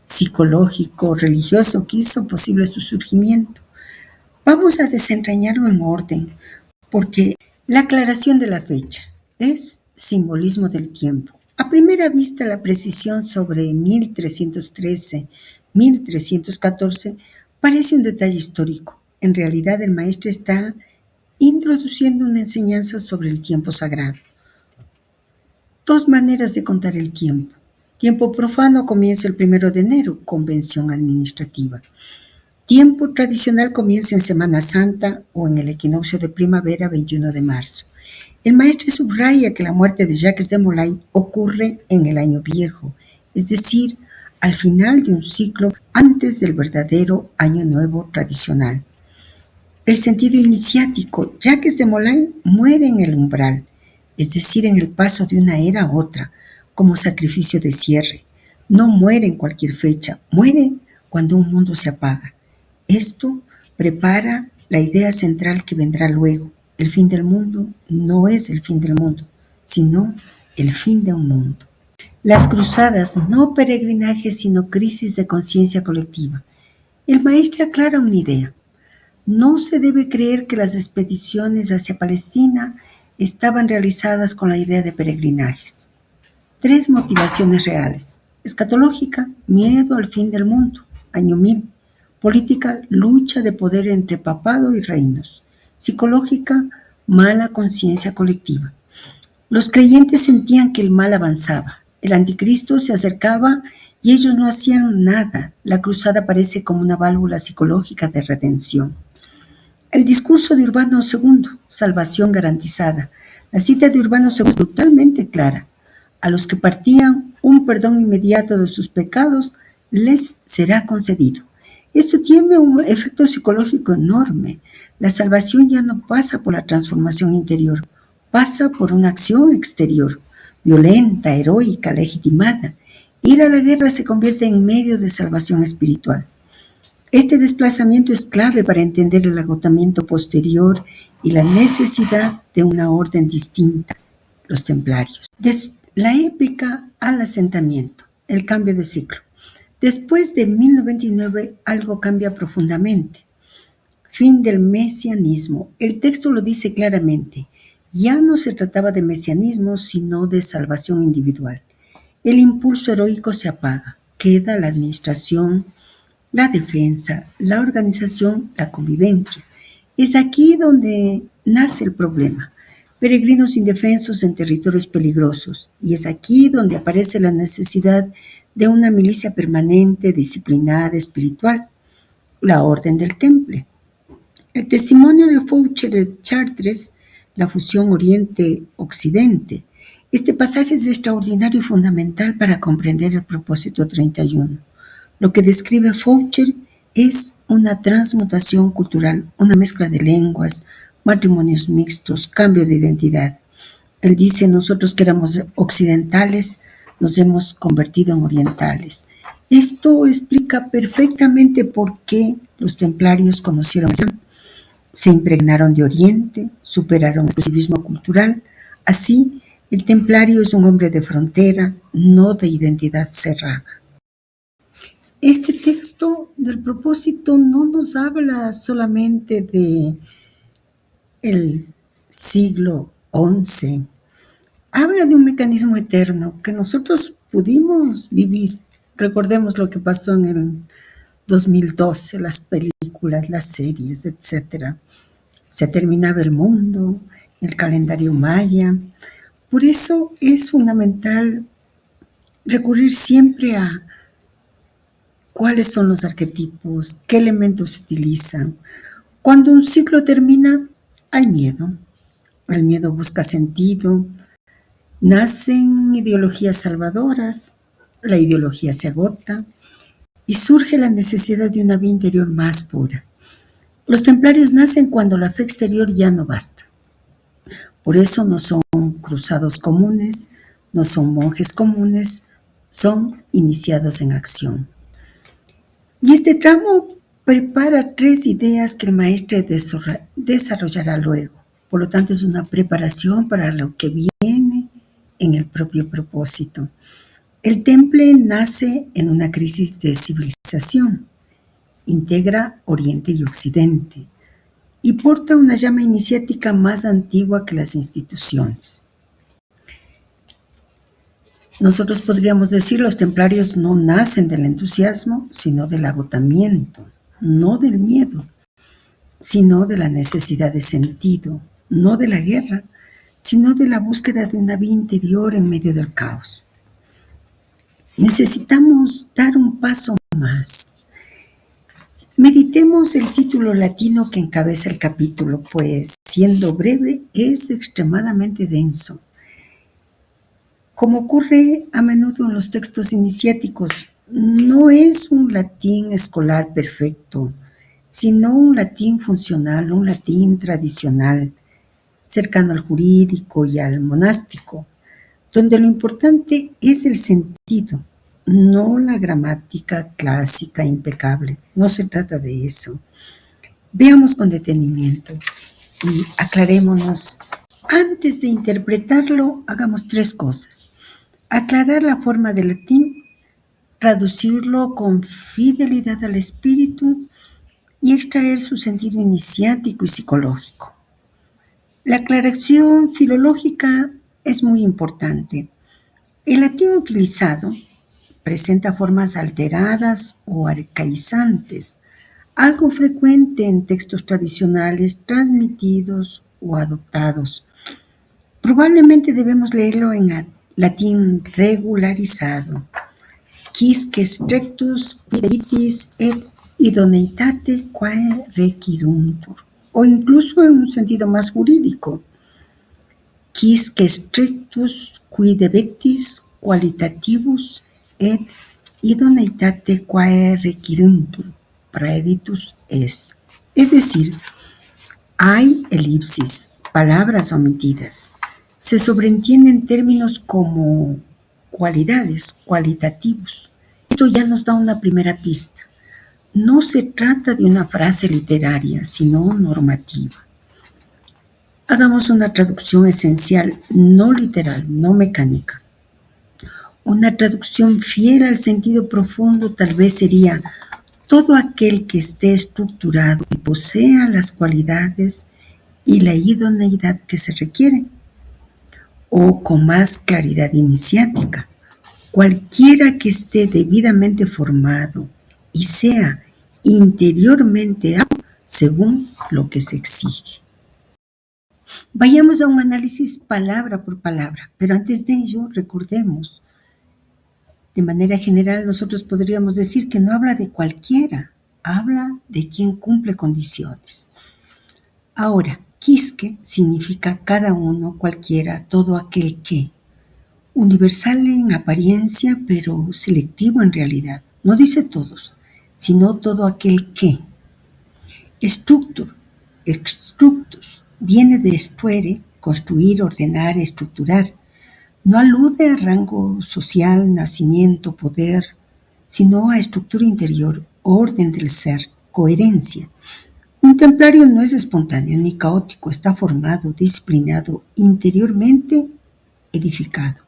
psicológico, religioso que hizo posible su surgimiento. Vamos a desentrañarlo en orden, porque la aclaración de la fecha es simbolismo del tiempo. A primera vista, la precisión sobre 1313, 1314 parece un detalle histórico. En realidad, el maestro está introduciendo una enseñanza sobre el tiempo sagrado. Dos maneras de contar el tiempo. Tiempo profano comienza el 1 de enero, convención administrativa. Tiempo tradicional comienza en Semana Santa o en el equinoccio de primavera 21 de marzo. El maestre subraya que la muerte de Jacques de Molay ocurre en el año viejo, es decir, al final de un ciclo antes del verdadero año nuevo tradicional. El sentido iniciático, Jacques de Molay muere en el umbral, es decir, en el paso de una era a otra, como sacrificio de cierre. No muere en cualquier fecha, muere cuando un mundo se apaga. Esto prepara la idea central que vendrá luego. El fin del mundo no es el fin del mundo, sino el fin de un mundo. Las cruzadas, no peregrinajes, sino crisis de conciencia colectiva. El maestro aclara una idea. No se debe creer que las expediciones hacia Palestina estaban realizadas con la idea de peregrinajes. 3 motivaciones reales. Escatológica, miedo al fin del mundo, año 1000. Política, lucha de poder entre papado y reinos. Psicológica, mala conciencia colectiva. Los creyentes sentían que el mal avanzaba. El anticristo se acercaba y ellos no hacían nada. La cruzada parece como una válvula psicológica de redención. El discurso de Urbano II, salvación garantizada. La cita de Urbano II es brutalmente clara. A los que partían un perdón inmediato de sus pecados les será concedido. Esto tiene un efecto psicológico enorme. La salvación ya no pasa por la transformación interior, pasa por una acción exterior, violenta, heroica, legitimada. Ir a la guerra se convierte en medio de salvación espiritual. Este desplazamiento es clave para entender el agotamiento posterior y la necesidad de una orden distinta, los templarios. La épica al asentamiento, el cambio de ciclo. Después de 1099 algo cambia profundamente. Fin del mesianismo. El texto lo dice claramente. Ya no se trataba de mesianismo, sino de salvación individual. El impulso heroico se apaga. Queda la administración, la defensa, la organización, la convivencia. Es aquí donde nace el problema. Peregrinos indefensos en territorios peligrosos. Y es aquí donde aparece la necesidad de una milicia permanente, disciplinada, espiritual. La orden del temple. El testimonio de Fouché de Chartres, la fusión Oriente-Occidente. Este pasaje es extraordinario y fundamental para comprender el propósito 31. Lo que describe Fouché es una transmutación cultural, una mezcla de lenguas, matrimonios mixtos, cambio de identidad. Él dice, nosotros que éramos occidentales, nos hemos convertido en orientales. Esto explica perfectamente por qué los templarios conocieron el Islam. Se impregnaron de Oriente, superaron el exclusivismo cultural. Así, el templario es un hombre de frontera, no de identidad cerrada. Este texto del propósito no nos habla solamente de el siglo XI. Habla de un mecanismo eterno que nosotros pudimos vivir. Recordemos lo que pasó en el 2012, las películas, las series, etc. Se terminaba el mundo, el calendario maya. Por eso es fundamental recurrir siempre a cuáles son los arquetipos, qué elementos se utilizan. Cuando un ciclo termina, hay miedo. El miedo busca sentido. Nacen ideologías salvadoras, la ideología se agota y surge la necesidad de una vida interior más pura. Los templarios nacen cuando la fe exterior ya no basta. Por eso no son cruzados comunes, no son monjes comunes, son iniciados en acción. Y este tramo prepara 3 ideas que el maestre desarrollará luego. Por lo tanto, es una preparación para lo que viene en el propio propósito. El temple nace en una crisis de civilización. Integra Oriente y Occidente y porta una llama iniciática más antigua que las instituciones. Nosotros podríamos decir, los templarios no nacen del entusiasmo, sino del agotamiento, no del miedo, sino de la necesidad de sentido, no de la guerra, sino de la búsqueda de una vida interior en medio del caos. Necesitamos dar un paso más. Meditemos el título latino que encabeza el capítulo, pues, siendo breve, es extremadamente denso. Como ocurre a menudo en los textos iniciáticos, no es un latín escolar perfecto, sino un latín funcional, un latín tradicional, cercano al jurídico y al monástico, donde lo importante es el sentido, no la gramática clásica impecable. No se trata de eso. Veamos con detenimiento y aclarémonos. Antes de interpretarlo, hagamos 3 cosas. Aclarar la forma del latín, traducirlo con fidelidad al espíritu y extraer su sentido iniciático y psicológico. La aclaración filológica es muy importante. El latín utilizado presenta formas alteradas o arcaizantes, algo frecuente en textos tradicionales transmitidos o adoptados. Probablemente debemos leerlo en latín regularizado. Quisque strectus videbitis et idoneïtate quae requiruntur. O incluso en un sentido más jurídico. Quisque strictus qui debetis qualitativus et idoneïtate quae requiruntur praeditus es. Es decir, hay elipsis, palabras omitidas. Se sobreentienden términos como cualidades, cualitativos. Esto ya nos da una primera pista. No se trata de una frase literaria, sino normativa. Hagamos una traducción esencial, no literal, no mecánica. Una traducción fiel al sentido profundo tal vez sería: todo aquel que esté estructurado y posea las cualidades y la idoneidad que se requieren, o con más claridad iniciática, cualquiera que esté debidamente formado y sea interiormente apto según lo que se exige. Vayamos a un análisis palabra por palabra, pero antes de ello recordemos, de manera general nosotros podríamos decir que no habla de cualquiera, habla de quien cumple condiciones. Ahora, quisque significa cada uno, cualquiera, todo aquel que. Universal en apariencia, pero selectivo en realidad. No dice todos, sino todo aquel que. Structus, viene de estuere, construir, ordenar, estructurar. No alude a rango social, nacimiento, poder, sino a estructura interior, orden del ser, coherencia. Un templario no es espontáneo ni caótico, está formado, disciplinado, interiormente edificado.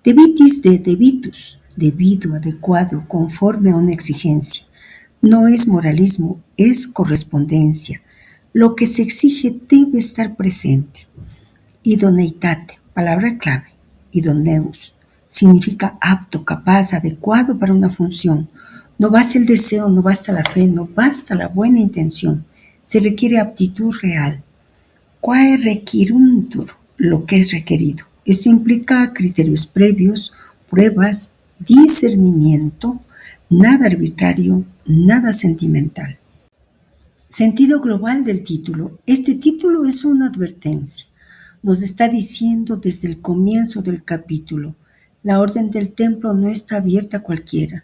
Debitis de debitus, debido, adecuado, conforme a una exigencia. No es moralismo, es correspondencia. Lo que se exige debe estar presente. Idoneïtate, palabra clave. Idoneus, significa apto, capaz, adecuado para una función. No basta el deseo, no basta la fe, no basta la buena intención. Se requiere aptitud real. Quae requiruntur, lo que es requerido. Esto implica criterios previos, pruebas, discernimiento, nada arbitrario, nada sentimental. Sentido global del título. Este título es una advertencia. Nos está diciendo desde el comienzo del capítulo: la orden del templo no está abierta a cualquiera.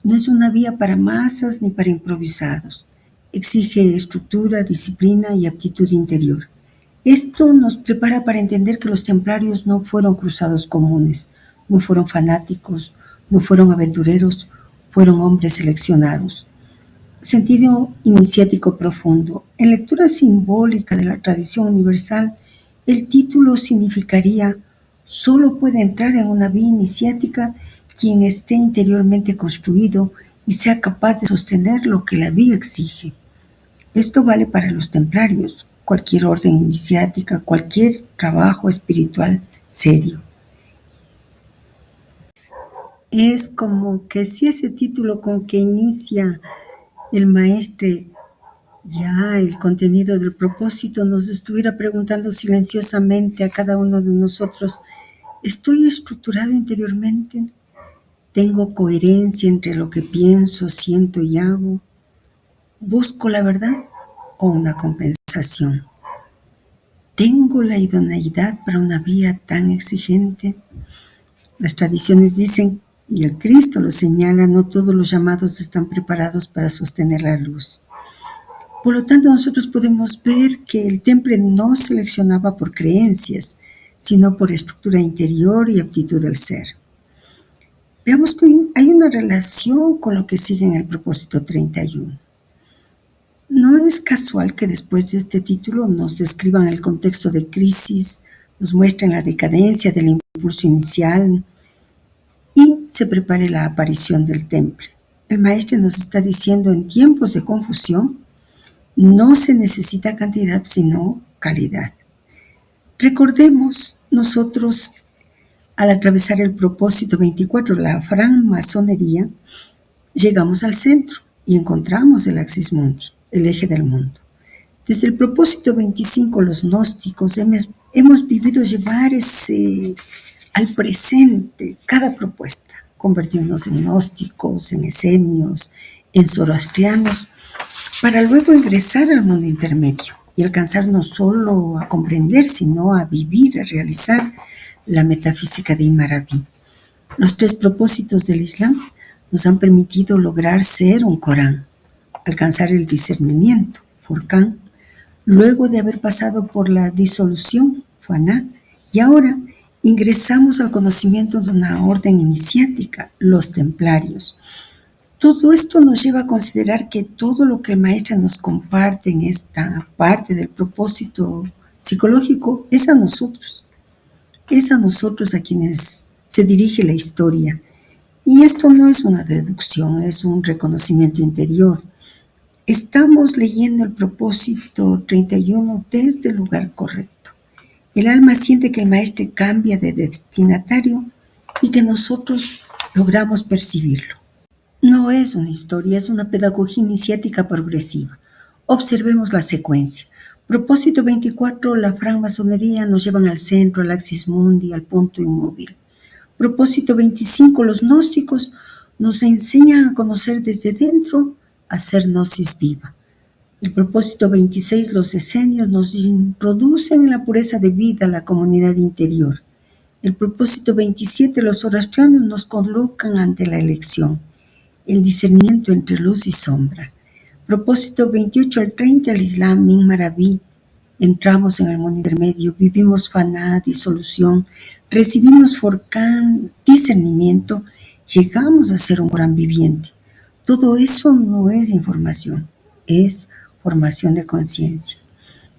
No es una vía para masas ni para improvisados. Exige estructura, disciplina y aptitud interior. Esto nos prepara para entender que los templarios no fueron cruzados comunes, no fueron fanáticos, no fueron aventureros, fueron hombres seleccionados. Sentido iniciático profundo. En lectura simbólica de la tradición universal, el título significaría: solo puede entrar en una vía iniciática quien esté interiormente construido y sea capaz de sostener lo que la vía exige. Esto vale para los templarios, cualquier orden iniciática, cualquier trabajo espiritual serio. Es como que si ese título con que inicia el maestre ya el contenido del propósito nos estuviera preguntando silenciosamente a cada uno de nosotros: ¿estoy estructurado interiormente? ¿Tengo coherencia entre lo que pienso, siento y hago? ¿Busco la verdad o una compensación? ¿Tengo la idoneidad para una vía tan exigente? Las tradiciones dicen, y el Cristo lo señala, no todos los llamados están preparados para sostener la luz. Por lo tanto, nosotros podemos ver que el temple no seleccionaba por creencias, sino por estructura interior y aptitud del ser. Veamos que hay una relación con lo que sigue en el propósito 31. No es casual que después de este título nos describan el contexto de crisis, nos muestren la decadencia del impulso inicial y se prepare la aparición del temple. El maestro nos está diciendo: en tiempos de confusión, no se necesita cantidad, sino calidad. Recordemos nosotros, al atravesar el propósito 24, la francmasonería, llegamos al centro y encontramos el axis mundi, el eje del mundo. Desde el propósito 25, los gnósticos hemos vivido llevar al presente cada propuesta, convertirnos en gnósticos, en esenios, en zoroastrianos, para luego ingresar al mundo intermedio y alcanzar no solo a comprender, sino a vivir, a realizar la metafísica de Imaraví. Los 3 propósitos del Islam nos han permitido lograr ser un Corán, alcanzar el discernimiento, Furqán, luego de haber pasado por la disolución, Faná, y ahora ingresamos al conocimiento de una orden iniciática, los templarios. Todo esto nos lleva a considerar que todo lo que el maestro nos comparte en esta parte del propósito psicológico es a nosotros a quienes se dirige la historia. Y esto no es una deducción, es un reconocimiento interior. Estamos leyendo el propósito 31 desde el lugar correcto. El alma siente que el maestro cambia de destinatario y que nosotros logramos percibirlo. No es una historia, es una pedagogía iniciática progresiva. Observemos la secuencia. Propósito 24, la francmasonería nos llevan al centro, al axis mundi, al punto inmóvil. Propósito 25, los gnósticos nos enseñan a conocer desde dentro, a ser gnosis viva. El propósito 26, los esenios nos introducen en la pureza de vida a la comunidad interior. El propósito 27, los zoroastrianos nos colocan ante la elección, el discernimiento entre luz y sombra. Propósito 28 al 30, el Islam, Min Maraví. Entramos en el mundo intermedio, vivimos faná, disolución, recibimos Forcán, discernimiento, llegamos a ser un Corán viviente. Todo eso no es información, es formación de conciencia.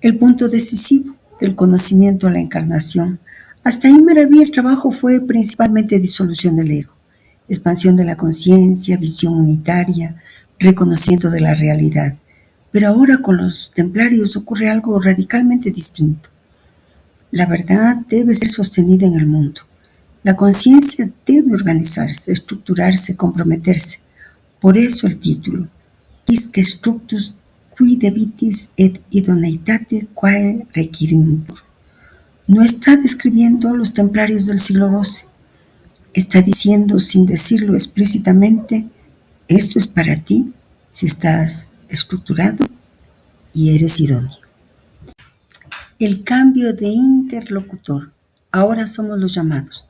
El punto decisivo del conocimiento a la encarnación. Hasta ahí Maraví el trabajo fue principalmente disolución del ego, expansión de la conciencia, visión unitaria, reconocimiento de la realidad. Pero ahora con los templarios ocurre algo radicalmente distinto. La verdad debe ser sostenida en el mundo. La conciencia debe organizarse, estructurarse, comprometerse. Por eso el título, Quisque structus qui debitis et idoneïtate quae requirintur. No está describiendo a los templarios del siglo XII. Está diciendo, sin decirlo explícitamente, esto es para ti si estás estructurado y eres idóneo. El cambio de interlocutor. Ahora somos los llamados.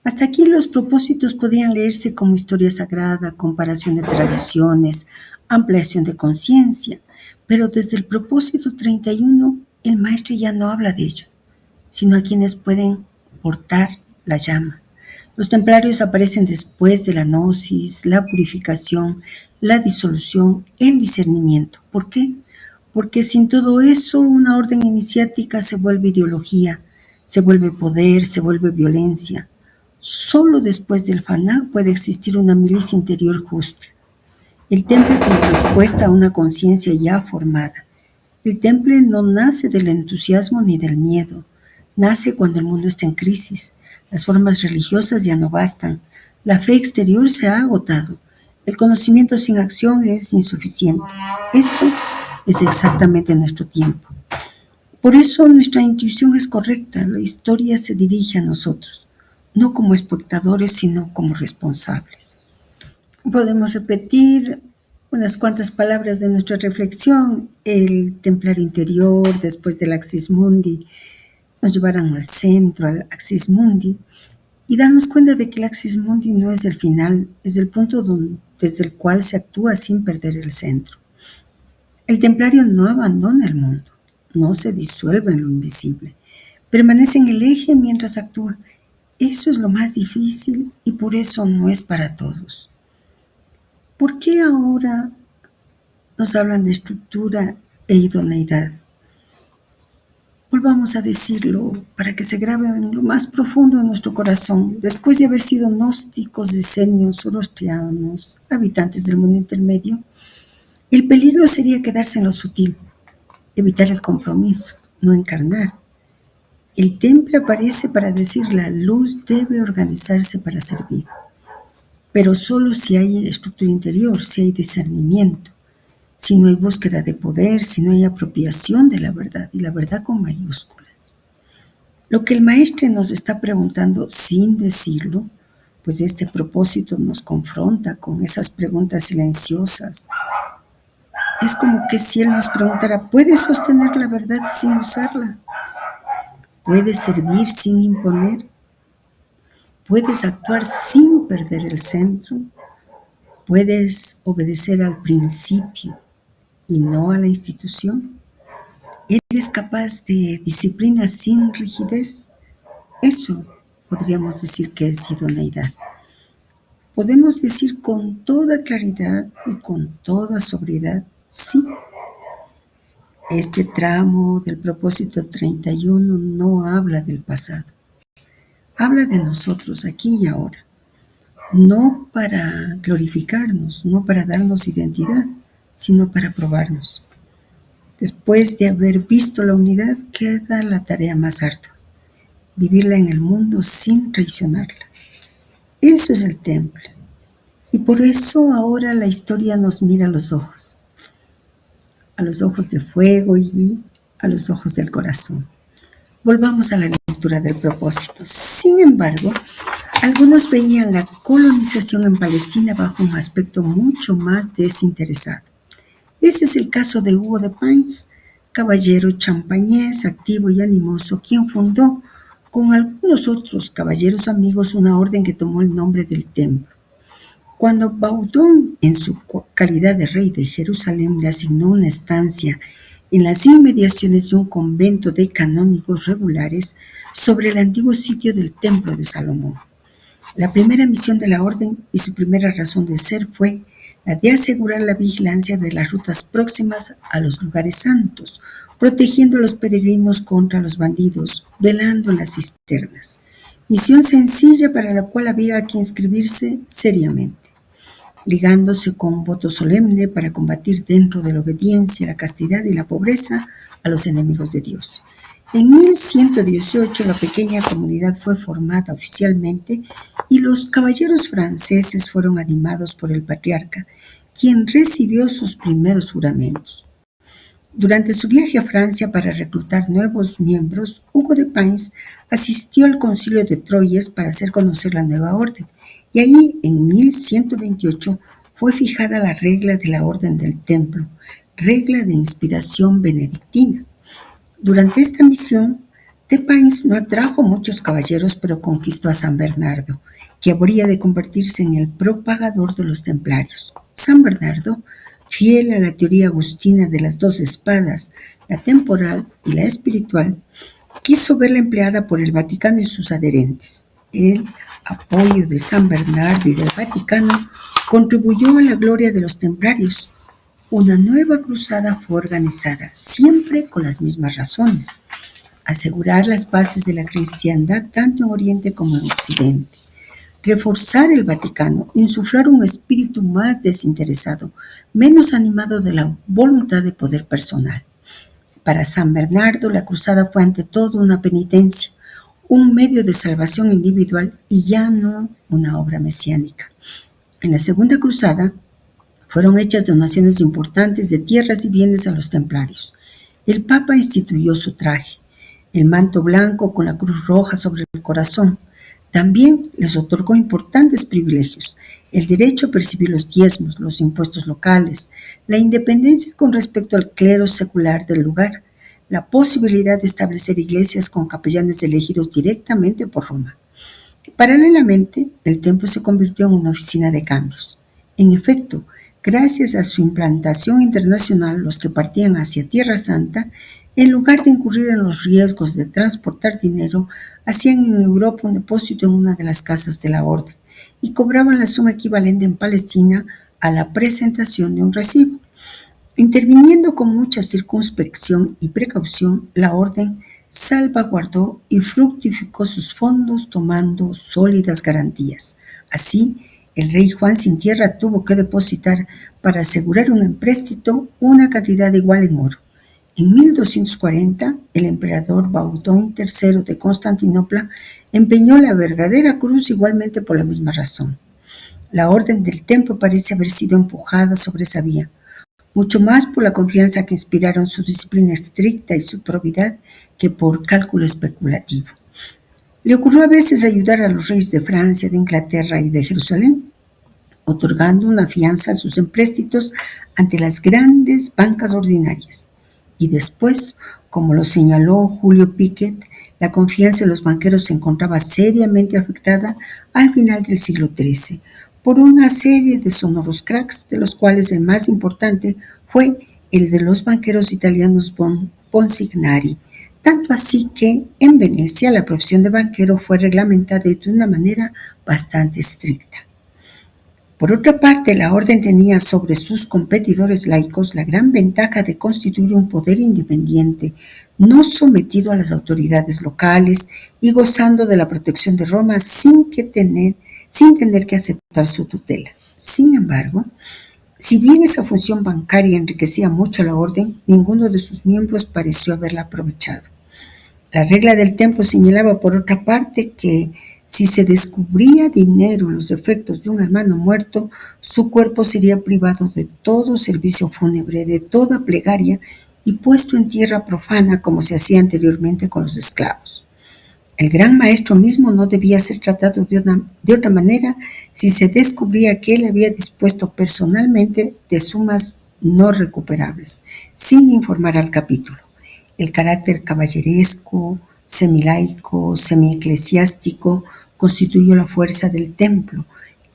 Hasta aquí los propósitos podían leerse como historia sagrada, comparación de tradiciones, ampliación de conciencia, pero desde el propósito 31 el maestro ya no habla de ello, sino a quienes pueden portar la llama. Los templarios aparecen después de la gnosis, la purificación, la disolución, el discernimiento. ¿Por qué? Porque sin todo eso una orden iniciática se vuelve ideología, se vuelve poder, se vuelve violencia. Solo después del faná puede existir una milicia interior justa. El temple como respuesta a una conciencia ya formada. El temple no nace del entusiasmo ni del miedo, nace cuando el mundo está en crisis. Las formas religiosas ya no bastan, la fe exterior se ha agotado, el conocimiento sin acción es insuficiente. Eso es exactamente nuestro tiempo. Por eso nuestra intuición es correcta, la historia se dirige a nosotros, no como espectadores, sino como responsables. Podemos repetir unas cuantas palabras de nuestra reflexión. El templar interior, después del axis mundi, nos llevarán al centro, al axis mundi, y darnos cuenta de que el axis mundi no es el final, es el punto desde el cual se actúa sin perder el centro. El templario no abandona el mundo, no se disuelve en lo invisible, permanece en el eje mientras actúa. Eso es lo más difícil y por eso no es para todos. ¿Por qué ahora nos hablan de estructura e idoneidad? Volvamos a decirlo para que se grabe en lo más profundo de nuestro corazón. Después de haber sido gnósticos, esenios, zoroastrianos, habitantes del mundo intermedio, el peligro sería quedarse en lo sutil, evitar el compromiso, no encarnar. El temple aparece para decir la luz debe organizarse para servir, pero solo si hay estructura interior, si hay discernimiento, si no hay búsqueda de poder, si no hay apropiación de la verdad, y la verdad con mayúsculas. Lo que el maestro nos está preguntando sin decirlo, pues este propósito nos confronta con esas preguntas silenciosas. Es como que si él nos preguntara, ¿puedes sostener la verdad sin usarla? ¿Puedes servir sin imponer? ¿Puedes actuar sin perder el centro? ¿Puedes obedecer al principio y no a la institución? ¿Eres capaz de disciplina sin rigidez? Eso podríamos decir que es idoneidad. podemos decir con toda claridad y con toda sobriedad, sí, este tramo del propósito 31 no habla del pasado, habla de nosotros aquí y ahora, no para glorificarnos, no para darnos identidad, sino para probarnos. Después de haber visto la unidad, queda la tarea más ardua, vivirla en el mundo sin traicionarla. Eso es el templo. Y por eso ahora la historia nos mira a los ojos de fuego y a los ojos del corazón. Volvamos a la lectura del propósito. Sin embargo, algunos veían la colonización en Palestina bajo un aspecto mucho más desinteresado. Este es el caso de Hugo de Pins, caballero champañés, activo y animoso, quien fundó con algunos otros caballeros amigos una orden que tomó el nombre del templo. Cuando Baudouin, en su calidad de rey de Jerusalén, le asignó una estancia en las inmediaciones de un convento de canónigos regulares sobre el antiguo sitio del Templo de Salomón. La primera misión de la orden y su primera razón de ser fue la de asegurar la vigilancia de las rutas próximas a los lugares santos, protegiendo a los peregrinos contra los bandidos, velando en las cisternas. Misión sencilla para la cual había que inscribirse seriamente, ligándose con un voto solemne para combatir dentro de la obediencia, la castidad y la pobreza a los enemigos de Dios. En 1118 la pequeña comunidad fue formada oficialmente y los caballeros franceses fueron animados por el patriarca, quien recibió sus primeros juramentos. Durante su viaje a Francia para reclutar nuevos miembros, Hugo de Pins asistió al concilio de Troyes para hacer conocer la nueva orden, y allí, en 1128, fue fijada la regla de la Orden del Templo, regla de inspiración benedictina. Durante esta misión, de Pins no atrajo muchos caballeros, pero conquistó a San Bernardo, que habría de convertirse en el propagador de los templarios. San Bernardo, fiel a la teoría agustina de las dos espadas, la temporal y la espiritual, quiso verla empleada por el Vaticano y sus adherentes. El apoyo de San Bernardo y del Vaticano contribuyó a la gloria de los templarios. Una nueva cruzada fue organizada, siempre con las mismas razones: asegurar las bases de la cristiandad tanto en Oriente como en Occidente, reforzar el Vaticano, insuflar un espíritu más desinteresado, menos animado de la voluntad de poder personal. Para San Bernardo, la cruzada fue ante todo una penitencia, un medio de salvación individual y ya no una obra mesiánica. En la segunda cruzada fueron hechas donaciones importantes de tierras y bienes a los templarios. El Papa instituyó su traje, el manto blanco con la cruz roja sobre el corazón. También les otorgó importantes privilegios: el derecho a percibir los diezmos, los impuestos locales, la independencia con respecto al clero secular del lugar, la posibilidad de establecer iglesias con capellanes elegidos directamente por Roma. Paralelamente, el templo se convirtió en una oficina de cambios. En efecto, gracias a su implantación internacional, los que partían hacia Tierra Santa, en lugar de incurrir en los riesgos de transportar dinero, hacían en Europa un depósito en una de las casas de la orden y cobraban la suma equivalente en Palestina a la presentación de un recibo. Interviniendo con mucha circunspección y precaución, la orden salvaguardó y fructificó sus fondos tomando sólidas garantías. Así, el rey Juan sin tierra tuvo que depositar para asegurar un empréstito una cantidad igual en oro. En 1240, el emperador Baudouin III de Constantinopla empeñó la verdadera cruz igualmente por la misma razón. La orden del templo parece haber sido empujada sobre esa vía, mucho más por la confianza que inspiraron su disciplina estricta y su probidad que por cálculo especulativo. Le ocurrió a veces ayudar a los reyes de Francia, de Inglaterra y de Jerusalén, otorgando una fianza a sus empréstitos ante las grandes bancas ordinarias. Y después, como lo señaló Julio Piquet, la confianza de los banqueros se encontraba seriamente afectada al final del siglo XIII por una serie de sonoros cracks, de los cuales el más importante fue el de los banqueros italianos Bonsignari, tanto así que en Venecia la profesión de banquero fue reglamentada de una manera bastante estricta. Por otra parte, la orden tenía sobre sus competidores laicos la gran ventaja de constituir un poder independiente, no sometido a las autoridades locales y gozando de la protección de Roma sin tener que aceptar su tutela. Sin embargo, si bien esa función bancaria enriquecía mucho a la orden, ninguno de sus miembros pareció haberla aprovechado. La regla del templo señalaba, por otra parte, que si se descubría dinero en los efectos de un hermano muerto, su cuerpo sería privado de todo servicio fúnebre, de toda plegaria y puesto en tierra profana como se hacía anteriormente con los esclavos. El gran maestro mismo no debía ser tratado de otra manera si se descubría que él había dispuesto personalmente de sumas no recuperables, sin informar al capítulo. El carácter caballeresco, semilaico, semieclesiástico constituyó la fuerza del templo,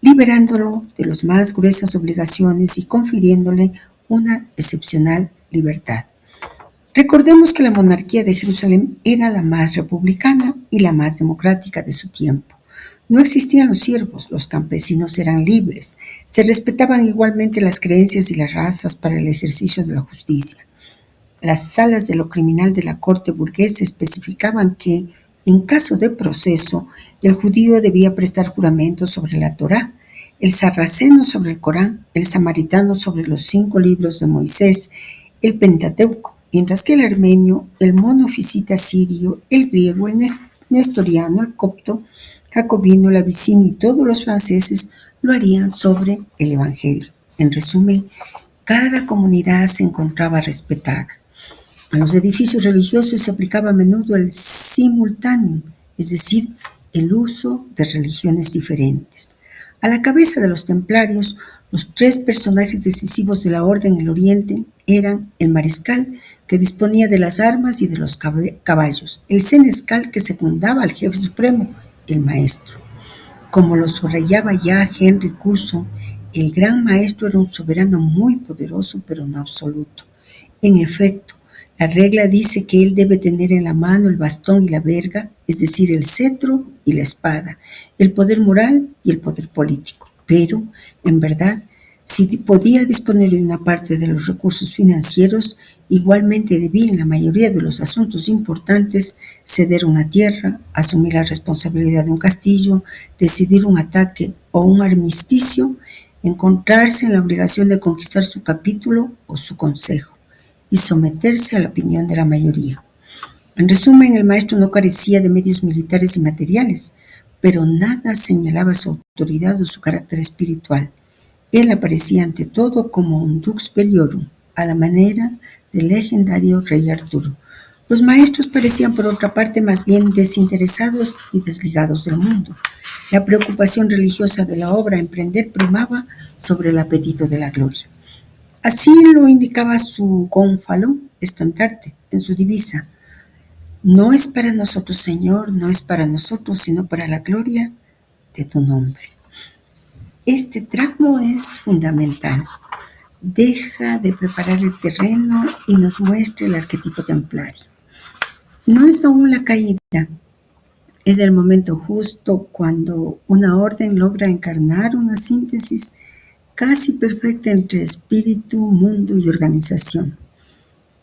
liberándolo de las más gruesas obligaciones y confiriéndole una excepcional libertad. Recordemos que la monarquía de Jerusalén era la más republicana y la más democrática de su tiempo. No existían los siervos, los campesinos eran libres, se respetaban igualmente las creencias y las razas para el ejercicio de la justicia. Las salas de lo criminal de la corte burguesa especificaban que, en caso de proceso, el judío debía prestar juramento sobre la Torá, el sarraceno sobre el Corán, el samaritano sobre los 5 libros de Moisés, el Pentateuco, mientras que el armenio, el monofisita sirio, el griego, el nestoriano, el copto, jacobino, el abisino y todos los franceses lo harían sobre el Evangelio. En resumen, cada comunidad se encontraba respetada. A los edificios religiosos se aplicaba a menudo el simultáneo, es decir, el uso de religiones diferentes. A la cabeza de los templarios, los 3 personajes decisivos de la orden en el Oriente eran el mariscal, que disponía de las armas y de los caballos, el senescal, que secundaba al jefe supremo, el maestro. Como lo subrayaba ya Henry Curzon, el gran maestro era un soberano muy poderoso, pero no absoluto. En efecto, la regla dice que él debe tener en la mano el bastón y la verga, es decir, el cetro y la espada, el poder moral y el poder político. Pero, en verdad, si podía disponer de una parte de los recursos financieros, igualmente debía en la mayoría de los asuntos importantes ceder una tierra, asumir la responsabilidad de un castillo, decidir un ataque o un armisticio, encontrarse en la obligación de conquistar su capítulo o su consejo y someterse a la opinión de la mayoría. En resumen, el maestro no carecía de medios militares y materiales, pero nada señalaba su autoridad o su carácter espiritual. Él aparecía ante todo como un dux belliorum, a la manera del legendario rey Arturo. Los maestros parecían, por otra parte, más bien desinteresados y desligados del mundo. La preocupación religiosa de la obra a emprender primaba sobre el apetito de la gloria. Así lo indicaba su gónfalo estandarte en su divisa: no es para nosotros, Señor, no es para nosotros, sino para la gloria de tu nombre. Este tramo es fundamental. Deja de preparar el terreno y nos muestra el arquetipo templario. No es aún la caída, es el momento justo cuando una orden logra encarnar una síntesis casi perfecta entre espíritu, mundo y organización.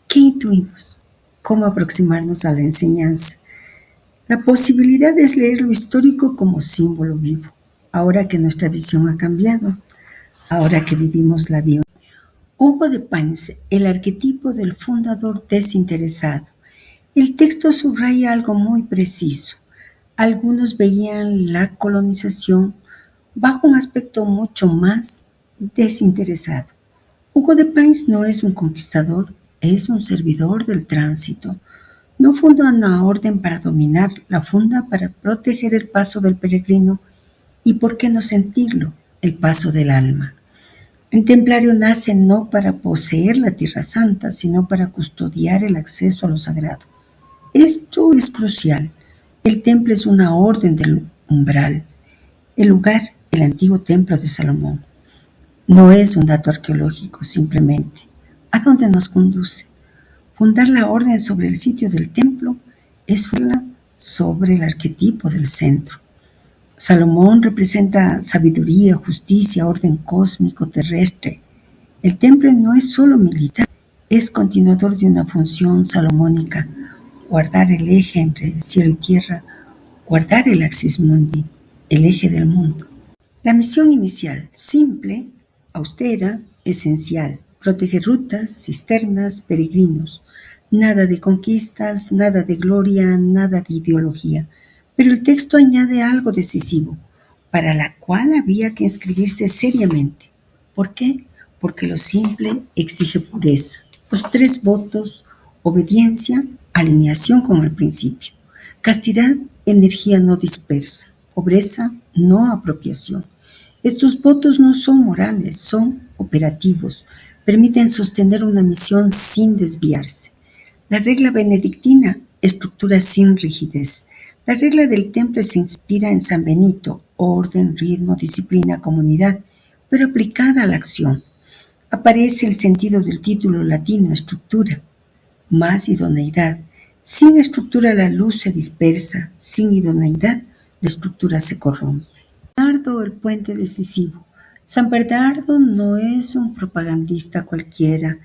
¿Qué intuimos? ¿Cómo aproximarnos a la enseñanza? La posibilidad es leer lo histórico como símbolo vivo, ahora que nuestra visión ha cambiado, ahora que vivimos la vida. Hugo de Payns, el arquetipo del fundador desinteresado. El texto subraya algo muy preciso. Algunos veían la colonización bajo un aspecto mucho más desinteresado. Hugo de Payns no es un conquistador, es un servidor del tránsito. No funda una orden para dominar, la funda para proteger el paso del peregrino y, ¿por qué no sentirlo?, el paso del alma. El templario nace no para poseer la Tierra Santa, sino para custodiar el acceso a lo sagrado. Esto es crucial. El templo es una orden del umbral. El lugar, el antiguo templo de Salomón. No es un dato arqueológico, simplemente. ¿A dónde nos conduce? Fundar la orden sobre el sitio del templo es fundarla sobre el arquetipo del centro. Salomón representa sabiduría, justicia, orden cósmico, terrestre. El temple no es solo militar, es continuador de una función salomónica: guardar el eje entre cielo y tierra, guardar el axis mundi, el eje del mundo. La misión inicial: simple, austera, esencial: proteger rutas, cisternas, peregrinos. Nada de conquistas, nada de gloria, nada de ideología. Pero el texto añade algo decisivo, para la cual había que inscribirse seriamente. ¿Por qué? Porque lo simple exige pureza. Los 3 votos: obediencia, alineación con el principio; castidad, energía no dispersa; pobreza, no apropiación. Estos votos no son morales, son operativos, permiten sostener una misión sin desviarse. La regla benedictina: estructura sin rigidez. La regla del temple se inspira en San Benito: orden, ritmo, disciplina, comunidad, pero aplicada a la acción. Aparece el sentido del título latino: estructura, más idoneidad. Sin estructura la luz se dispersa, sin idoneidad la estructura se corrompe. Bernardo, el puente decisivo. San Bernardo no es un propagandista cualquiera.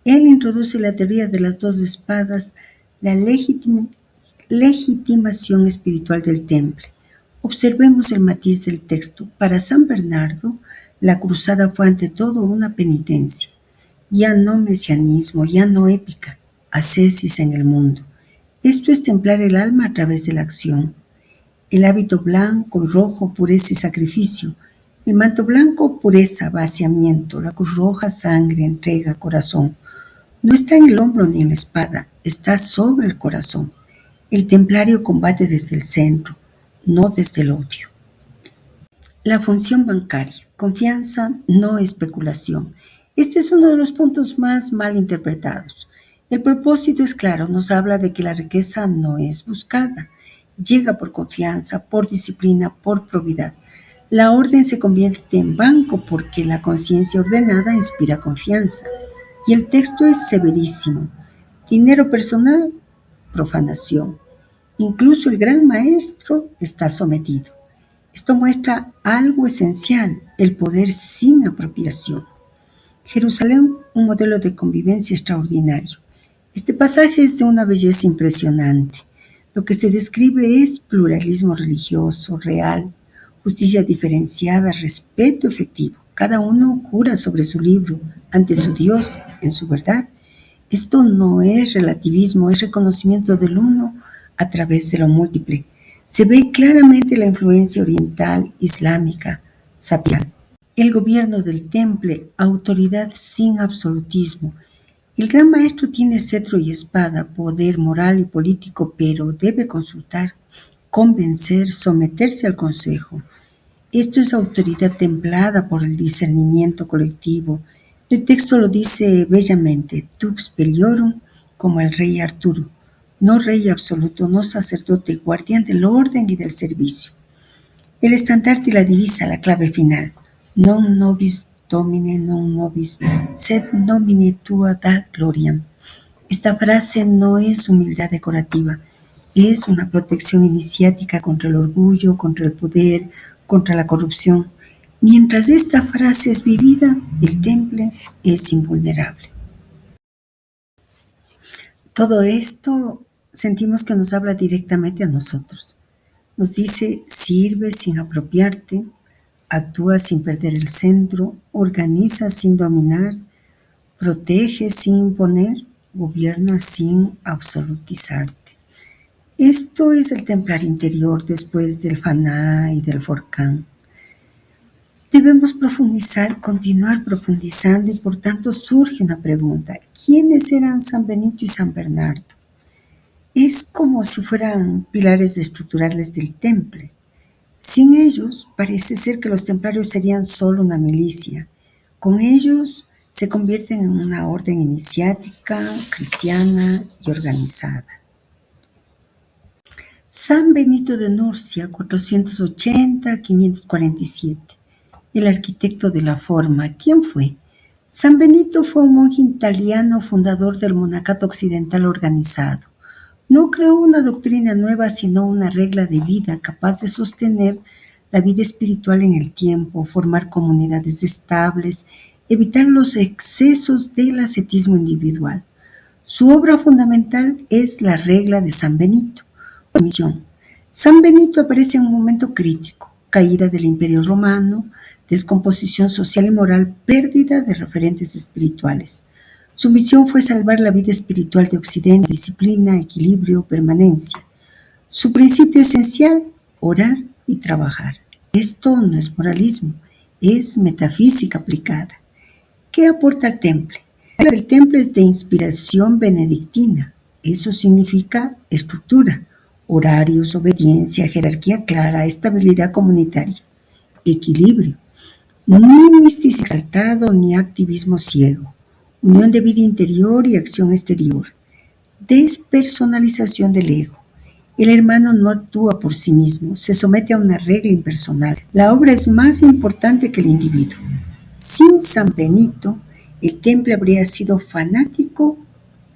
Él introduce la teoría de las 2 espadas, la legitimación espiritual del temple. Observemos el matiz del texto. Para San Bernardo, la cruzada fue ante todo una penitencia. Ya no mesianismo, ya no épica, ascesis en el mundo. Esto es templar el alma a través de la acción. El hábito blanco y rojo, pureza y sacrificio. El manto blanco, pureza, vaciamiento. La cruz roja, sangre, entrega, corazón. No está en el hombro ni en la espada, está sobre el corazón. El templario combate desde el centro, no desde el odio. La función bancaria: confianza, no especulación. Este es uno de los puntos más mal interpretados. El propósito es claro, nos habla de que la riqueza no es buscada, llega por confianza, por disciplina, por probidad. La orden se convierte en banco porque la conciencia ordenada inspira confianza. Y el texto es severísimo: dinero personal, profanación. Incluso el gran maestro está sometido. Esto muestra algo esencial: el poder sin apropiación. Jerusalén, un modelo de convivencia extraordinario. Este pasaje es de una belleza impresionante. Lo que se describe es pluralismo religioso, real, justicia diferenciada, respeto efectivo. Cada uno jura sobre su libro, ante su Dios, en su verdad. Esto no es relativismo, es reconocimiento del uno a través de lo múltiple. Se ve claramente la influencia oriental, islámica, sapial. El gobierno del temple: autoridad sin absolutismo. El gran maestro tiene cetro y espada, poder moral y político, pero debe consultar, convencer, someterse al consejo. Esto es autoridad templada por el discernimiento colectivo. El texto lo dice bellamente: Tux Beliorum, como el rey Arturo. No rey absoluto, no sacerdote, guardián del orden y del servicio. El estandarte y la divisa, la clave final: Non nobis Domine, non nobis, sed nomine tua da gloriam. Esta frase no es humildad decorativa, es una protección iniciática contra el orgullo, contra el poder, contra la corrupción. Mientras esta frase es vivida, el temple es invulnerable. Todo esto sentimos que nos habla directamente a nosotros. Nos dice: sirve sin apropiarte, actúa sin perder el centro, organiza sin dominar, protege sin imponer, gobierna sin absolutizarte. Esto es el templar interior después del Faná y del Forcán. Debemos profundizar, continuar profundizando, y por tanto surge una pregunta: ¿quiénes eran San Benito y San Bernardo? Es como si fueran pilares estructurales del temple. Sin ellos, parece ser que los templarios serían solo una milicia. Con ellos se convierten en una orden iniciática, cristiana y organizada. San Benito de Nursia, 480-547. El arquitecto de la forma. ¿Quién fue? San Benito fue un monje italiano fundador del monacato occidental organizado. No creó una doctrina nueva, sino una regla de vida capaz de sostener la vida espiritual en el tiempo, formar comunidades estables, evitar los excesos del ascetismo individual. Su obra fundamental es la regla de San Benito. Misión. San Benito aparece en un momento crítico: caída del Imperio Romano, descomposición social y moral, pérdida de referentes espirituales. Su misión fue salvar la vida espiritual de Occidente: disciplina, equilibrio, permanencia. Su principio esencial: orar y trabajar. Esto no es moralismo, es metafísica aplicada. ¿Qué aporta el temple? El temple es de inspiración benedictina. Eso significa estructura, horarios, obediencia, jerarquía clara, estabilidad comunitaria, equilibrio. Ni misticismo exaltado ni activismo ciego. Unión de vida interior y acción exterior. Despersonalización del ego. El hermano no actúa por sí mismo, se somete a una regla impersonal. La obra es más importante que el individuo. Sin San Benito, el temple habría sido fanático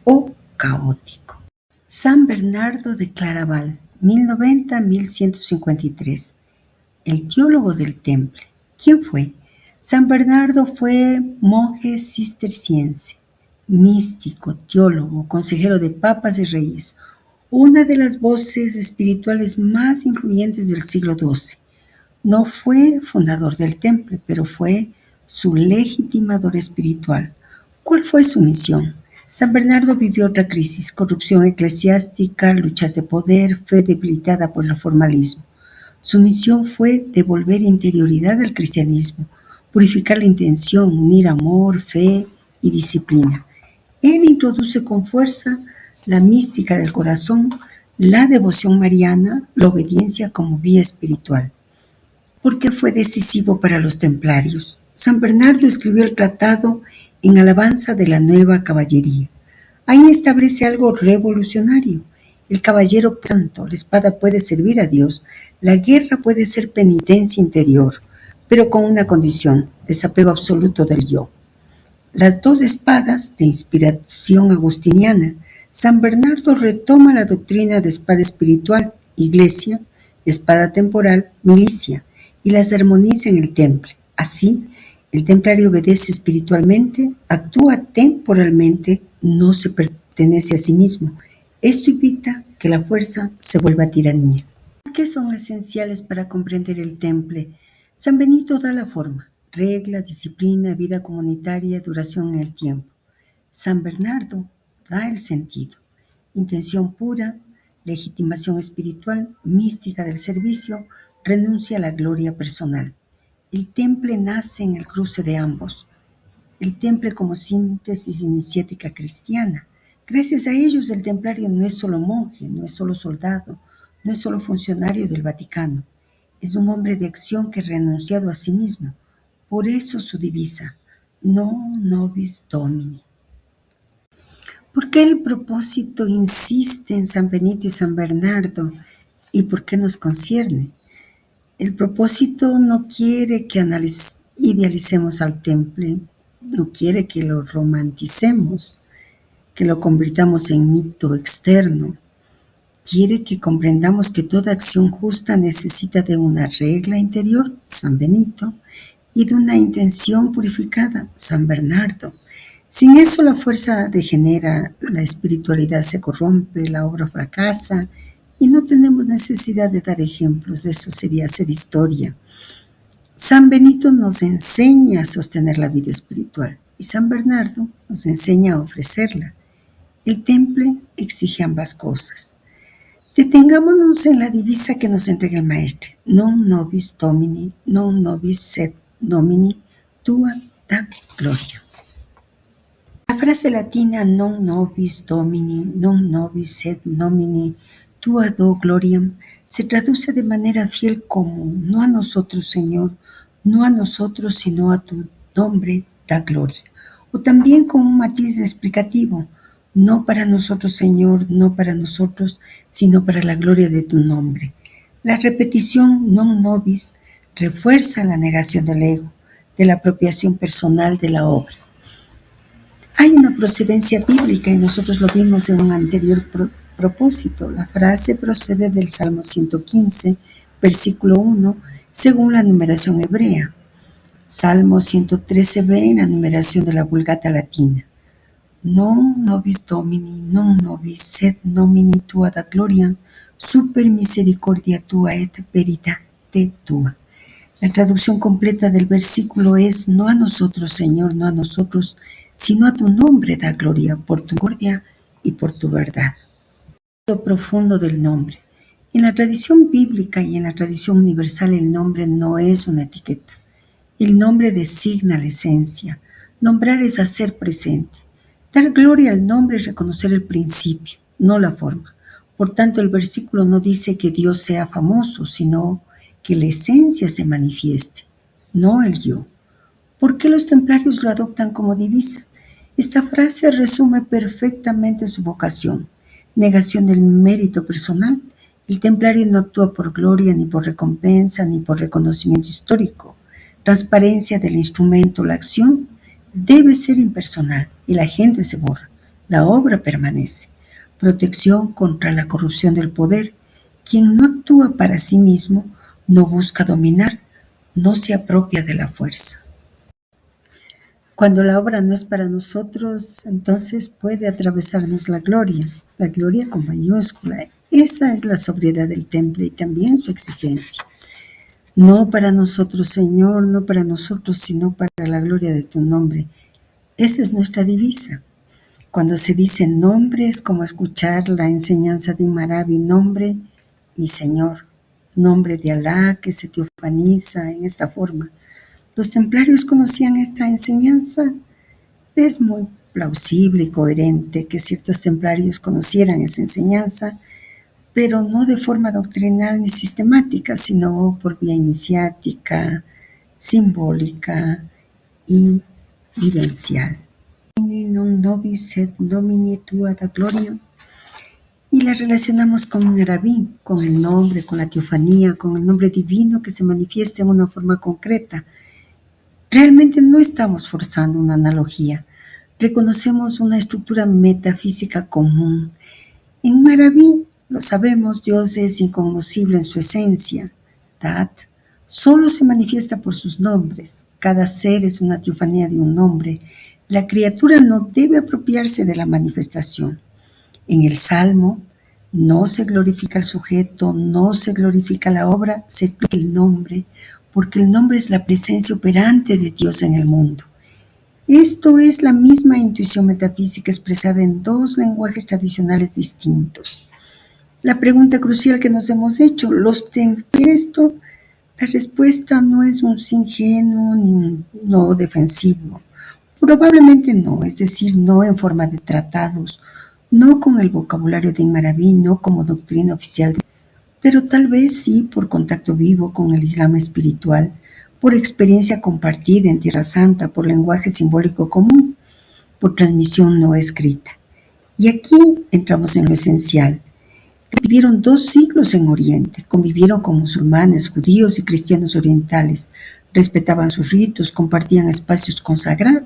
o caótico. San Bernardo de Claraval, 1090-1153. El teólogo del temple. ¿Quién fue? San Bernardo fue monje cisterciense, místico, teólogo, consejero de papas y reyes, una de las voces espirituales más influyentes del siglo XII. No fue fundador del temple, pero fue su legitimador espiritual. ¿Cuál fue su misión? San Bernardo vivió otra crisis: corrupción eclesiástica, luchas de poder, fe debilitada por el formalismo. Su misión fue devolver interioridad al cristianismo, purificar la intención, unir amor, fe y disciplina. Él introduce con fuerza la mística del corazón, la devoción mariana, la obediencia como vía espiritual. ¿Por qué fue decisivo para los templarios? San Bernardo escribió el tratado en alabanza de la nueva caballería. Ahí establece algo revolucionario: el caballero santo. La espada puede servir a Dios, la guerra puede ser penitencia interior, pero con una condición: desapego absoluto del yo. Las dos espadas, de inspiración agustiniana. San Bernardo retoma la doctrina de espada espiritual, iglesia; espada temporal, milicia, y las armoniza en el temple. Así, el templario obedece espiritualmente, actúa temporalmente, no se pertenece a sí mismo. Esto evita que la fuerza se vuelva tiranía. ¿Qué son esenciales para comprender el temple? San Benito da la forma: regla, disciplina, vida comunitaria, duración en el tiempo. San Bernardo da el sentido: intención pura, legitimación espiritual, mística del servicio, renuncia a la gloria personal. El temple nace en el cruce de ambos. El temple como síntesis iniciática cristiana. Gracias a ellos, el templario no es solo monje, no es solo soldado, no es solo funcionario del Vaticano. Es un hombre de acción que ha renunciado a sí mismo. Por eso su divisa: non nobis domini. ¿Por qué el propósito insiste en San Benito y San Bernardo? ¿Y por qué nos concierne? El propósito no quiere que idealicemos al temple, no quiere que lo romanticemos, que lo convirtamos en mito externo. Quiere que comprendamos que toda acción justa necesita de una regla interior, San Benito, y de una intención purificada, San Bernardo. Sin eso la fuerza degenera, la espiritualidad se corrompe, la obra fracasa y no tenemos necesidad de dar ejemplos. Eso sería hacer historia. San Benito nos enseña a sostener la vida espiritual y San Bernardo nos enseña a ofrecerla. El temple exige ambas cosas. Detengámonos en la divisa que nos entrega el Maestre: non nobis domini, non nobis sed domini tua da gloria. La frase latina non nobis domini, non nobis sed nomini tua do gloriam se traduce de manera fiel como: no a nosotros, Señor, no a nosotros, sino a tu nombre da gloria. O también con un matiz explicativo: no para nosotros, Señor, no para nosotros, sino para la gloria de tu nombre. La repetición non nobis refuerza la negación del ego, de la apropiación personal de la obra. Hay una procedencia bíblica y nosotros lo vimos en un anterior propósito. La frase procede del Salmo 115, versículo 1: según la numeración hebrea. Salmo 113b en la numeración de la Vulgata Latina. Non nobis Domini, non nobis, sed nomini tua da gloria, super misericordia tua et veritate tua. La traducción completa del versículo es: no a nosotros, Señor, no a nosotros, sino a tu nombre da gloria, por tu misericordia y por tu verdad. Lo profundo del nombre. En la tradición bíblica y en la tradición universal, el nombre no es una etiqueta. El nombre designa la esencia. Nombrar es hacer presente. Dar gloria al nombre es reconocer el principio, no la forma. Por tanto, el versículo no dice que Dios sea famoso, sino que la esencia se manifieste, no el yo. ¿Por qué los templarios lo adoptan como divisa? Esta frase resume perfectamente su vocación. Negación del mérito personal. El templario no actúa por gloria, ni por recompensa, ni por reconocimiento histórico. Transparencia del instrumento, la acción debe ser impersonal y la gente se borra. La obra permanece. Protección contra la corrupción del poder. Quien no actúa para sí mismo, no busca dominar, no se apropia de la fuerza. Cuando la obra no es para nosotros, entonces puede atravesarnos la gloria con mayúscula. Esa es la sobriedad del temple y también su exigencia. No para nosotros, Señor, no para nosotros, sino para la gloria de tu nombre. Esa es nuestra divisa. Cuando se dice nombre es como escuchar la enseñanza de Maraví, nombre, mi Señor, nombre de Alá que se teofaniza en esta forma. ¿Los templarios conocían esta enseñanza? Es muy plausible y coherente que ciertos templarios conocieran esa enseñanza, pero no de forma doctrinal ni sistemática, sino por vía iniciática, simbólica y vivencial. Non nobis sed nomini tua da gloria. Y la relacionamos con Maraví, con el nombre, con la teofanía, con el nombre divino que se manifiesta en una forma concreta. Realmente no estamos forzando una analogía. Reconocemos una estructura metafísica común. En Maraví, lo sabemos, Dios es incognoscible en su esencia. Dat solo se manifiesta por sus nombres. Cada ser es una teofanía de un nombre. La criatura no debe apropiarse de la manifestación. En el Salmo no se glorifica el sujeto, no se glorifica la obra, se glorifica el nombre, porque el nombre es la presencia operante de Dios en el mundo. Esto es la misma intuición metafísica expresada en dos lenguajes tradicionales distintos. La pregunta crucial que nos hemos hecho, ¿los esto? La respuesta no es un sí ingenuo ni un no defensivo. Probablemente no, es decir, no en forma de tratados, no con el vocabulario de Maraví, no como doctrina oficial, pero tal vez sí por contacto vivo con el Islam espiritual, por experiencia compartida en Tierra Santa, por lenguaje simbólico común, por transmisión no escrita. Y aquí entramos en lo esencial. Vivieron 2 siglos en Oriente, convivieron con musulmanes, judíos y cristianos orientales, respetaban sus ritos, compartían espacios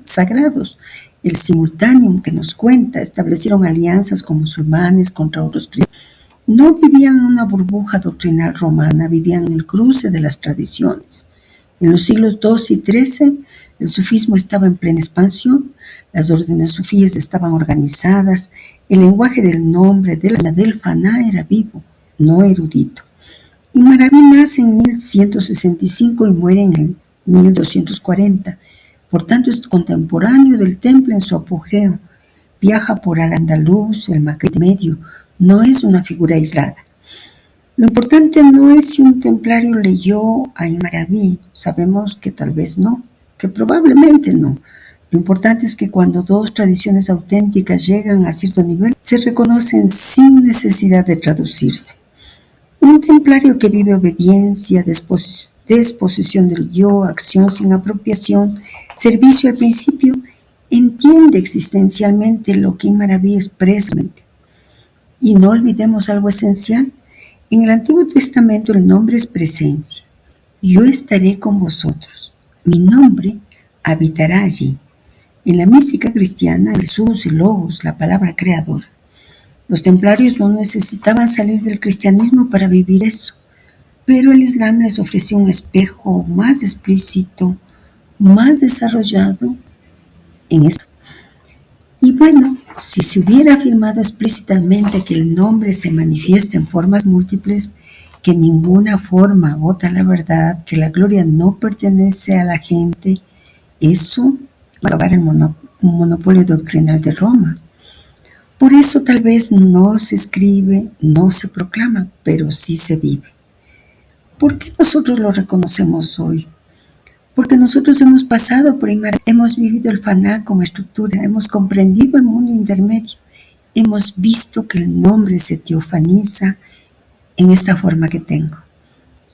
sagrados. El simultáneo que nos cuenta, establecieron alianzas con musulmanes contra otros cristianos. No vivían en una burbuja doctrinal romana, vivían en el cruce de las tradiciones. En los siglos XII y XIII, el sufismo estaba en plena expansión, las órdenes sufíes estaban organizadas, el lenguaje del nombre, del faná era vivo, no erudito. Y Maraví nace en 1165 y muere en el 1240, por tanto es contemporáneo del temple en su apogeo. Viaja por Al-Andalus, el Magreb medio, no es una figura aislada. Lo importante no es si un templario leyó a Maraví, sabemos que tal vez no, que probablemente no. Lo importante es que cuando 2 tradiciones auténticas llegan a cierto nivel, se reconocen sin necesidad de traducirse. Un templario que vive obediencia, disposición del yo, acción sin apropiación, servicio al principio, entiende existencialmente lo que Maraví expresa. Y no olvidemos algo esencial. En el Antiguo Testamento el nombre es presencia. Yo estaré con vosotros. Mi nombre habitará allí. En la mística cristiana, Jesús y Logos, la palabra creadora. Los templarios no necesitaban salir del cristianismo para vivir eso. Pero el Islam les ofreció un espejo más explícito, más desarrollado en esto. Y bueno, si se hubiera afirmado explícitamente que el nombre se manifiesta en formas múltiples, que ninguna forma agota la verdad, que la gloria no pertenece a la gente, eso va a acabar el monopolio doctrinal de Roma. Por eso tal vez no se escribe, no se proclama, pero sí se vive. ¿Por qué nosotros lo reconocemos hoy? Porque nosotros hemos pasado por hemos vivido el faná como estructura, hemos comprendido el mundo intermedio, hemos visto que el nombre se teofaniza en esta forma que tengo.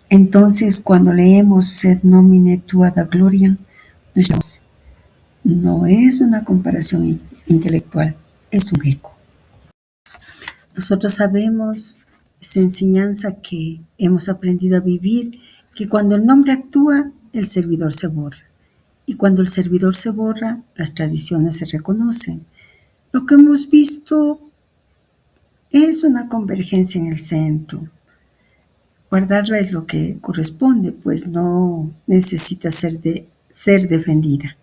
Entonces, cuando leemos Sed nomine tua da gloria, no es una comparación intelectual, es un eco. Nosotros sabemos esa enseñanza que hemos aprendido a vivir, que cuando el nombre actúa, el servidor se borra. Y cuando el servidor se borra, las tradiciones se reconocen. Lo que hemos visto es una convergencia en el centro. Guardarla es lo que corresponde, pues no necesita ser defendida.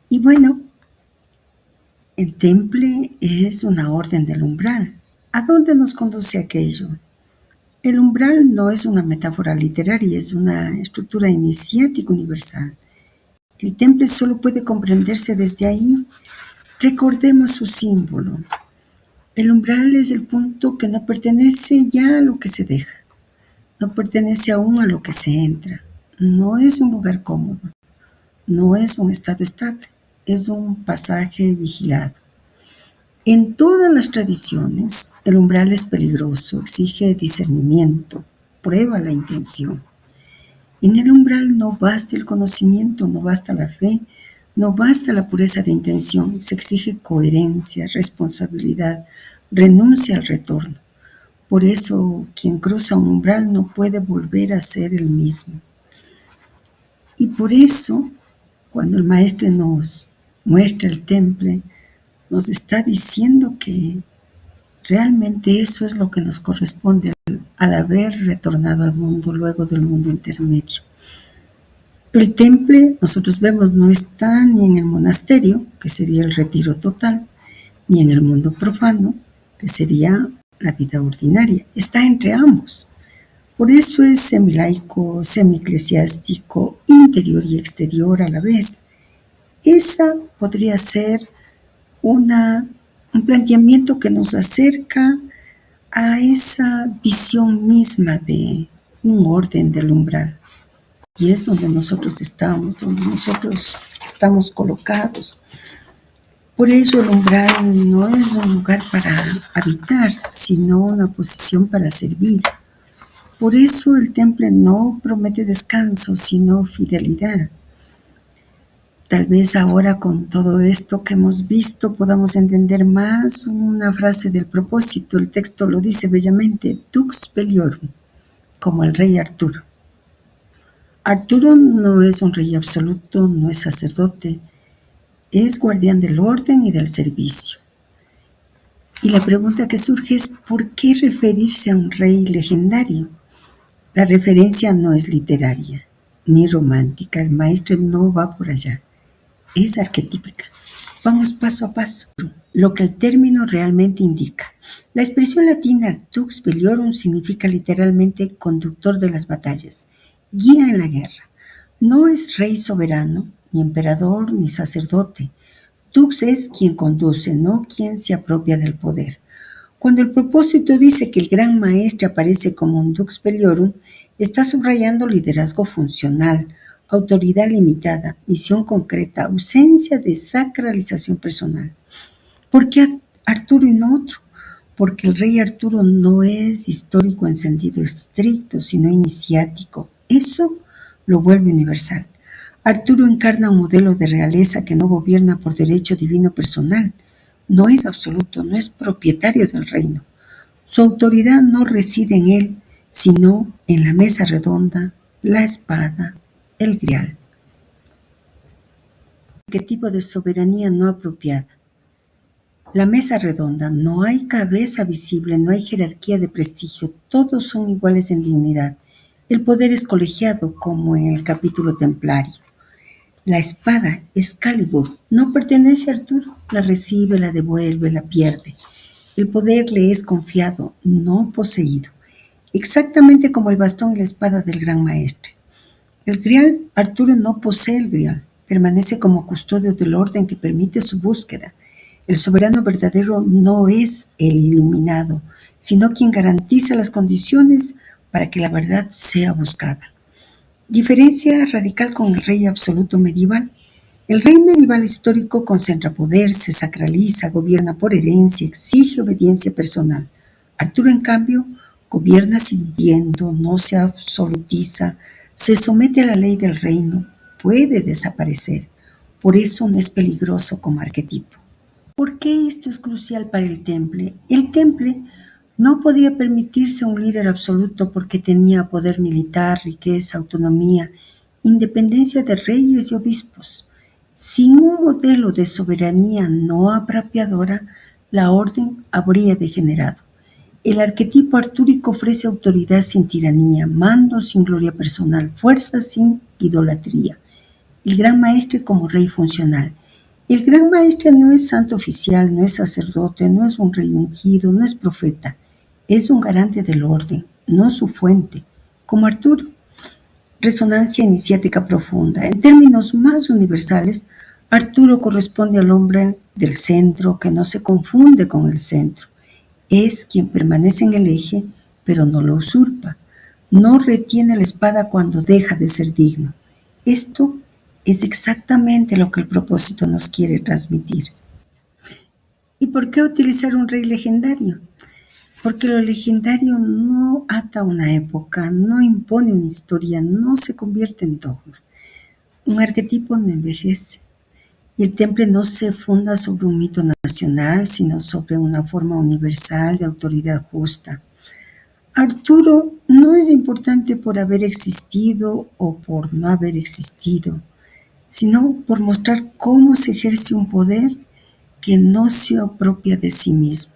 Y bueno, el temple es una orden del umbral. ¿A dónde nos conduce aquello? El umbral no es una metáfora literaria, es una estructura iniciática universal. El temple solo puede comprenderse desde ahí. Recordemos su símbolo. El umbral es el punto que no pertenece ya a lo que se deja, no pertenece aún a lo que se entra. No es un lugar cómodo, no es un estado estable, es un pasaje vigilado. En todas las tradiciones, el umbral es peligroso, exige discernimiento, prueba la intención. En el umbral no basta el conocimiento, no basta la fe, no basta la pureza de intención, se exige coherencia, responsabilidad, renuncia al retorno. Por eso, quien cruza un umbral no puede volver a ser el mismo. Y por eso, cuando el Maestro nos muestra el temple, nos está diciendo que realmente eso es lo que nos corresponde al haber retornado al mundo luego del mundo intermedio. El temple, nosotros vemos, no está ni en el monasterio, que sería el retiro total, ni en el mundo profano, que sería la vida ordinaria. Está entre ambos. Por eso es semilaico, semi-eclesiástico, interior y exterior a la vez. Esa podría ser un planteamiento que nos acerca a esa visión misma de un orden del umbral. Y es donde nosotros estamos colocados. Por eso el umbral no es un lugar para habitar, sino una posición para servir. Por eso el temple no promete descanso, sino fidelidad. Tal vez ahora con todo esto que hemos visto podamos entender más una frase del propósito. El texto lo dice bellamente, Dux Beliorum, como el rey Arturo. Arturo no es un rey absoluto, no es sacerdote, es guardián del orden y del servicio. Y la pregunta que surge es, ¿por qué referirse a un rey legendario? La referencia no es literaria, ni romántica, el maestro no va por allá, es arquetípica. Vamos paso a paso, lo que el término realmente indica. La expresión latina Dux Beliorum significa literalmente conductor de las batallas, guía en la guerra. No es rey soberano, ni emperador, ni sacerdote. Dux es quien conduce, no quien se apropia del poder. Cuando el propósito dice que el gran maestre aparece como un Dux Beliorum, está subrayando liderazgo funcional, autoridad limitada, misión concreta, ausencia de sacralización personal. ¿Por qué Arturo y no otro? Porque el rey Arturo no es histórico en sentido estricto, sino iniciático. Eso lo vuelve universal. Arturo encarna un modelo de realeza que no gobierna por derecho divino personal. No es absoluto, no es propietario del reino. Su autoridad no reside en él, sino en la mesa redonda, la espada, el grial. ¿Qué tipo de soberanía no apropiada? La mesa redonda, no hay cabeza visible, no hay jerarquía de prestigio, todos son iguales en dignidad. El poder es colegiado, como en el capítulo templario. La espada, Excalibur, no pertenece a Arturo, la recibe, la devuelve, la pierde. El poder le es confiado, no poseído, exactamente como el bastón y la espada del gran maestre. El grial, Arturo no posee el grial, permanece como custodio del orden que permite su búsqueda. El soberano verdadero no es el iluminado, sino quien garantiza las condiciones para que la verdad sea buscada. Diferencia radical con el rey absoluto medieval. El rey medieval histórico concentra poder, se sacraliza, gobierna por herencia, exige obediencia personal. Arturo, en cambio, gobierna sirviendo, no se absolutiza, se somete a la ley del reino, puede desaparecer. Por eso no es peligroso como arquetipo. ¿Por qué esto es crucial para el temple? El temple no podía permitirse un líder absoluto porque tenía poder militar, riqueza, autonomía, independencia de reyes y obispos. Sin un modelo de soberanía no apropiadora, la orden habría degenerado. El arquetipo artúrico ofrece autoridad sin tiranía, mando sin gloria personal, fuerza sin idolatría. El gran maestre como rey funcional. El gran maestre no es santo oficial, no es sacerdote, no es un rey ungido, no es profeta. Es un garante del orden, no su fuente, como Arturo. Resonancia iniciática profunda. En términos más universales, Arturo corresponde al hombre del centro que no se confunde con el centro. Es quien permanece en el eje, pero no lo usurpa. No retiene la espada cuando deja de ser digno. Esto es exactamente lo que el propósito nos quiere transmitir. ¿Y por qué utilizar un rey legendario? Porque lo legendario no ata una época, no impone una historia, no se convierte en dogma. Un arquetipo no envejece. Y el temple no se funda sobre un mito nacional, sino sobre una forma universal de autoridad justa. Arturo no es importante por haber existido o por no haber existido, sino por mostrar cómo se ejerce un poder que no se apropia de sí mismo.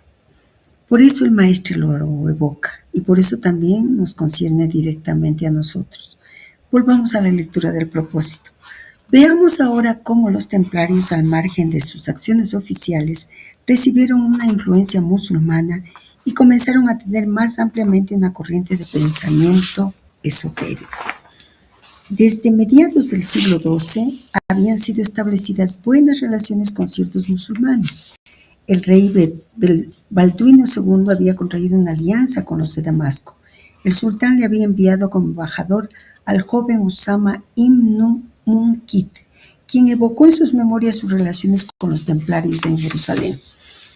Por eso el maestro lo evoca y por eso también nos concierne directamente a nosotros. Volvamos a la lectura del propósito. Veamos ahora cómo los templarios, al margen de sus acciones oficiales, recibieron una influencia musulmana y comenzaron a tener más ampliamente una corriente de pensamiento esotérico. Desde mediados del siglo XII habían sido establecidas buenas relaciones con ciertos musulmanes. El rey Balduino II había contraído una alianza con los de Damasco. El sultán le había enviado como embajador al joven Usama ibn Munkit, quien evocó en sus memorias sus relaciones con los templarios en Jerusalén.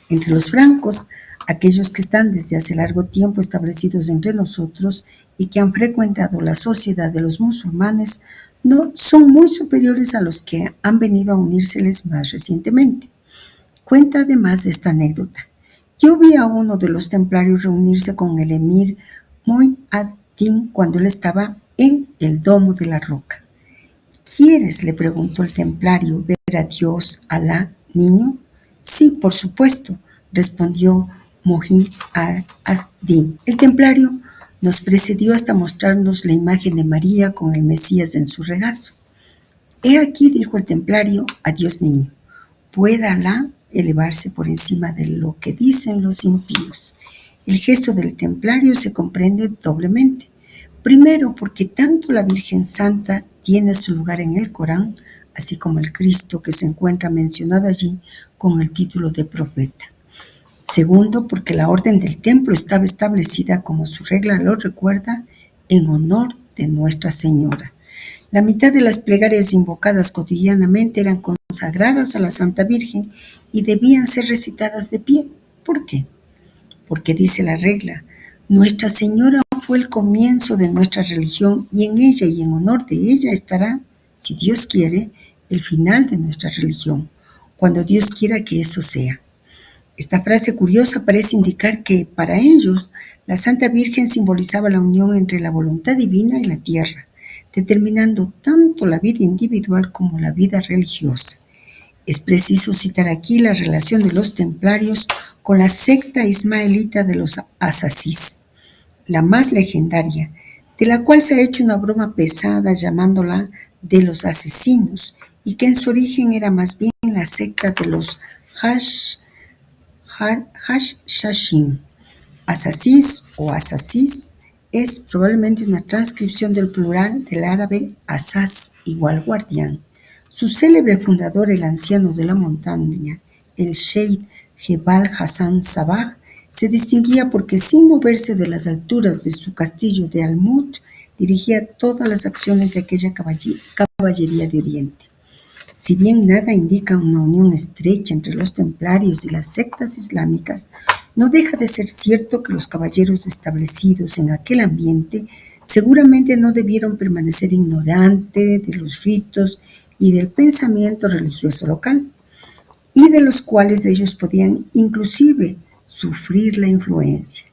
Entre los francos, aquellos que están desde hace largo tiempo establecidos entre nosotros y que han frecuentado la sociedad de los musulmanes, no son muy superiores a los que han venido a unírseles más recientemente. Cuenta además esta anécdota. Yo vi a uno de los templarios reunirse con el emir Mu'in ad-Din cuando él estaba en el domo de la roca. ¿Quieres, le preguntó el templario, ver a Dios, Alá, niño? Sí, por supuesto, respondió Mu'in ad-Din. El templario nos precedió hasta mostrarnos la imagen de María con el Mesías en su regazo. He aquí, dijo el templario, a Dios niño. Pueda Alá elevarse por encima de lo que dicen los impíos. El gesto del templario se comprende doblemente. Primero, porque tanto la Virgen Santa tiene su lugar en el Corán, así como el Cristo que se encuentra mencionado allí con el título de profeta. Segundo, porque la orden del templo estaba establecida, como su regla lo recuerda, en honor de Nuestra Señora. La mitad de las plegarias invocadas cotidianamente eran consagradas a la Santa Virgen y debían ser recitadas de pie. ¿Por qué? Porque dice la regla, Nuestra Señora fue el comienzo de nuestra religión y en ella y en honor de ella estará, si Dios quiere, el final de nuestra religión, cuando Dios quiera que eso sea. Esta frase curiosa parece indicar que, para ellos, la Santa Virgen simbolizaba la unión entre la voluntad divina y la tierra, determinando tanto la vida individual como la vida religiosa. Es preciso citar aquí la relación de los templarios con la secta ismaelita de los asasís, la más legendaria, de la cual se ha hecho una broma pesada llamándola de los asesinos, y que en su origen era más bien la secta de los Hashashim. Asasís o asasís es probablemente una transcripción del plural del árabe asas, igual guardián. Su célebre fundador, el anciano de la montaña, el Sheikh Jebal Hassan Sabah, se distinguía porque sin moverse de las alturas de su castillo de Almut, dirigía todas las acciones de aquella caballería de Oriente. Si bien nada indica una unión estrecha entre los templarios y las sectas islámicas, no deja de ser cierto que los caballeros establecidos en aquel ambiente seguramente no debieron permanecer ignorantes de los ritos y del pensamiento religioso local, y de los cuales ellos podían inclusive sufrir la influencia,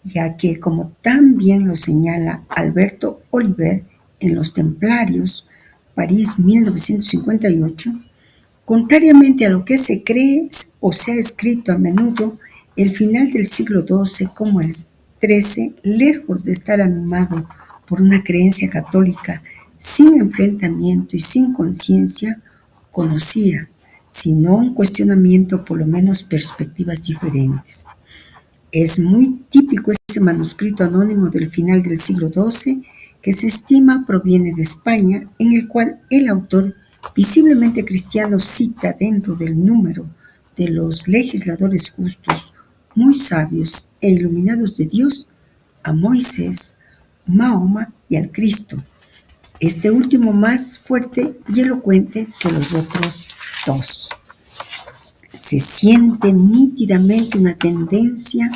ya que, como también lo señala Alberto Oliver en Los Templarios, París 1958, contrariamente a lo que se cree o se ha escrito a menudo, el final del siglo XII como el XIII, lejos de estar animado por una creencia católica sin enfrentamiento y sin conciencia, conocía, si no un cuestionamiento, por lo menos perspectivas diferentes. Es muy típico ese manuscrito anónimo del final del siglo XII que se estima proviene de España, en el cual el autor, visiblemente cristiano, cita dentro del número de los legisladores justos, muy sabios e iluminados de Dios, a Moisés, Mahoma y al Cristo, este último más fuerte y elocuente que los otros dos. Se siente nítidamente una tendencia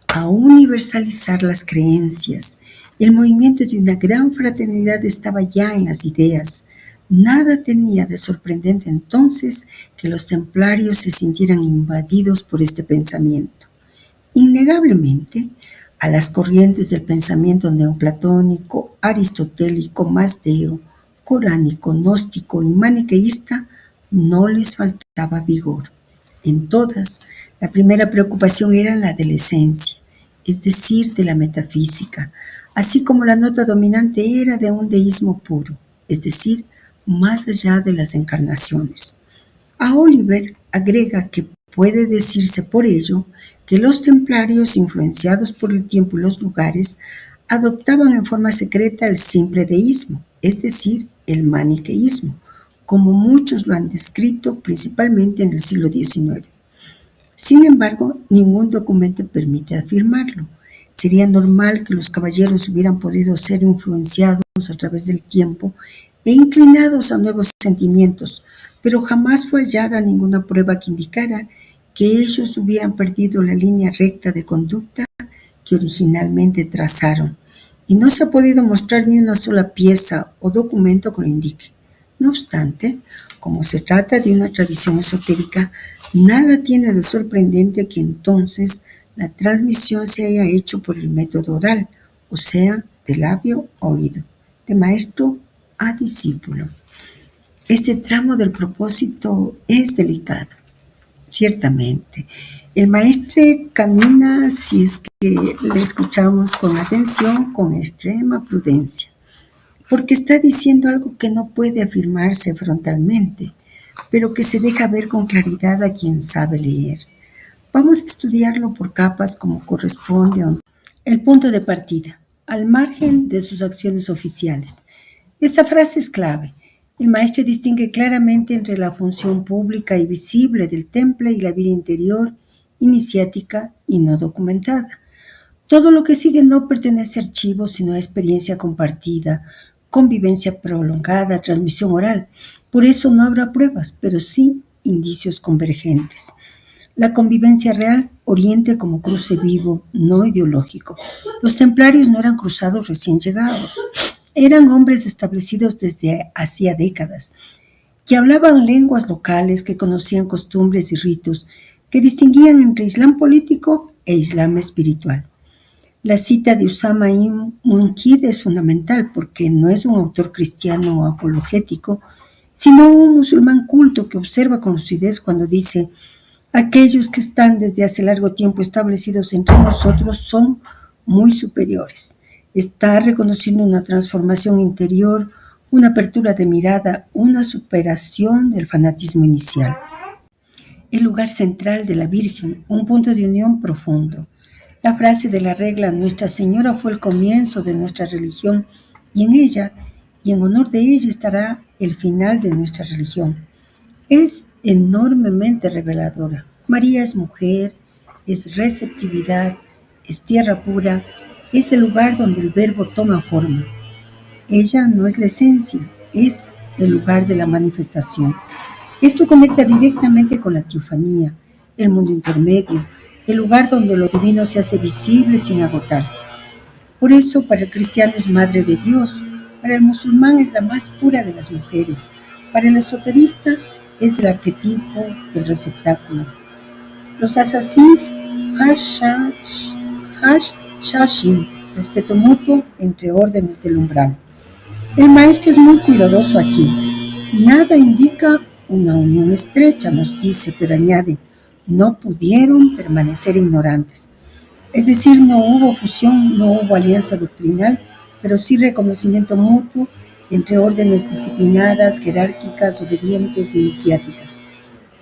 a universalizar las creencias. El movimiento de una gran fraternidad estaba ya en las ideas. Nada tenía de sorprendente entonces que los templarios se sintieran invadidos por este pensamiento. Innegablemente, a las corrientes del pensamiento neoplatónico, aristotélico, mazdeo, coránico, gnóstico y maniqueísta no les faltaba vigor. En todas, la primera preocupación era la de la esencia, es decir, de la metafísica, así como la nota dominante era de un deísmo puro, es decir, más allá de las encarnaciones. A Oliver agrega que puede decirse por ello que los templarios, influenciados por el tiempo y los lugares, adoptaban en forma secreta el simple deísmo, es decir, el maniqueísmo, como muchos lo han descrito principalmente en el siglo XIX. Sin embargo, ningún documento permite afirmarlo. Sería normal que los caballeros hubieran podido ser influenciados a través del tiempo e inclinados a nuevos sentimientos, pero jamás fue hallada ninguna prueba que indicara que ellos hubieran perdido la línea recta de conducta que originalmente trazaron, y no se ha podido mostrar ni una sola pieza o documento que lo indique. No obstante, como se trata de una tradición esotérica, nada tiene de sorprendente que entonces la transmisión se haya hecho por el método oral, o sea, de labio a oído, de maestro a discípulo. Este tramo del propósito es delicado, ciertamente. El maestre camina, si es que le escuchamos con atención, con extrema prudencia, porque está diciendo algo que no puede afirmarse frontalmente, pero que se deja ver con claridad a quien sabe leer. Vamos a estudiarlo por capas como corresponde a el punto de partida, al margen de sus acciones oficiales. Esta frase es clave. El maestro distingue claramente entre la función pública y visible del temple y la vida interior, iniciática y no documentada. Todo lo que sigue no pertenece a archivos, sino a experiencia compartida, convivencia prolongada, transmisión oral. Por eso no habrá pruebas, pero sí indicios convergentes. La convivencia real oriente como cruce vivo, no ideológico. Los templarios no eran cruzados recién llegados. Eran hombres establecidos desde hacía décadas, que hablaban lenguas locales, que conocían costumbres y ritos, que distinguían entre Islam político e Islam espiritual. La cita de Usama ibn Munkid es fundamental porque no es un autor cristiano o apologético, sino un musulmán culto que observa con lucidez cuando dice: aquellos que están desde hace largo tiempo establecidos entre nosotros son muy superiores. Está reconociendo una transformación interior, una apertura de mirada, una superación del fanatismo inicial. El lugar central de la Virgen, un punto de unión profundo. La frase de la regla Nuestra Señora fue el comienzo de nuestra religión y en ella, y en honor de ella, estará el final de nuestra religión. Es enormemente reveladora. María es mujer, es receptividad, es tierra pura, es el lugar donde el verbo toma forma. Ella no es la esencia, es el lugar de la manifestación. Esto conecta directamente con la teofanía, el mundo intermedio, el lugar donde lo divino se hace visible sin agotarse. Por eso, para el cristiano es madre de Dios, para el musulmán es la más pura de las mujeres, para el esoterista es el arquetipo del receptáculo. Los asasís, Shashin, respeto mutuo entre órdenes del umbral. El maestro es muy cuidadoso aquí. Nada indica una unión estrecha, nos dice, pero añade, no pudieron permanecer ignorantes. Es decir, no hubo fusión, no hubo alianza doctrinal, pero sí reconocimiento mutuo entre órdenes disciplinadas, jerárquicas, obedientes, iniciáticas.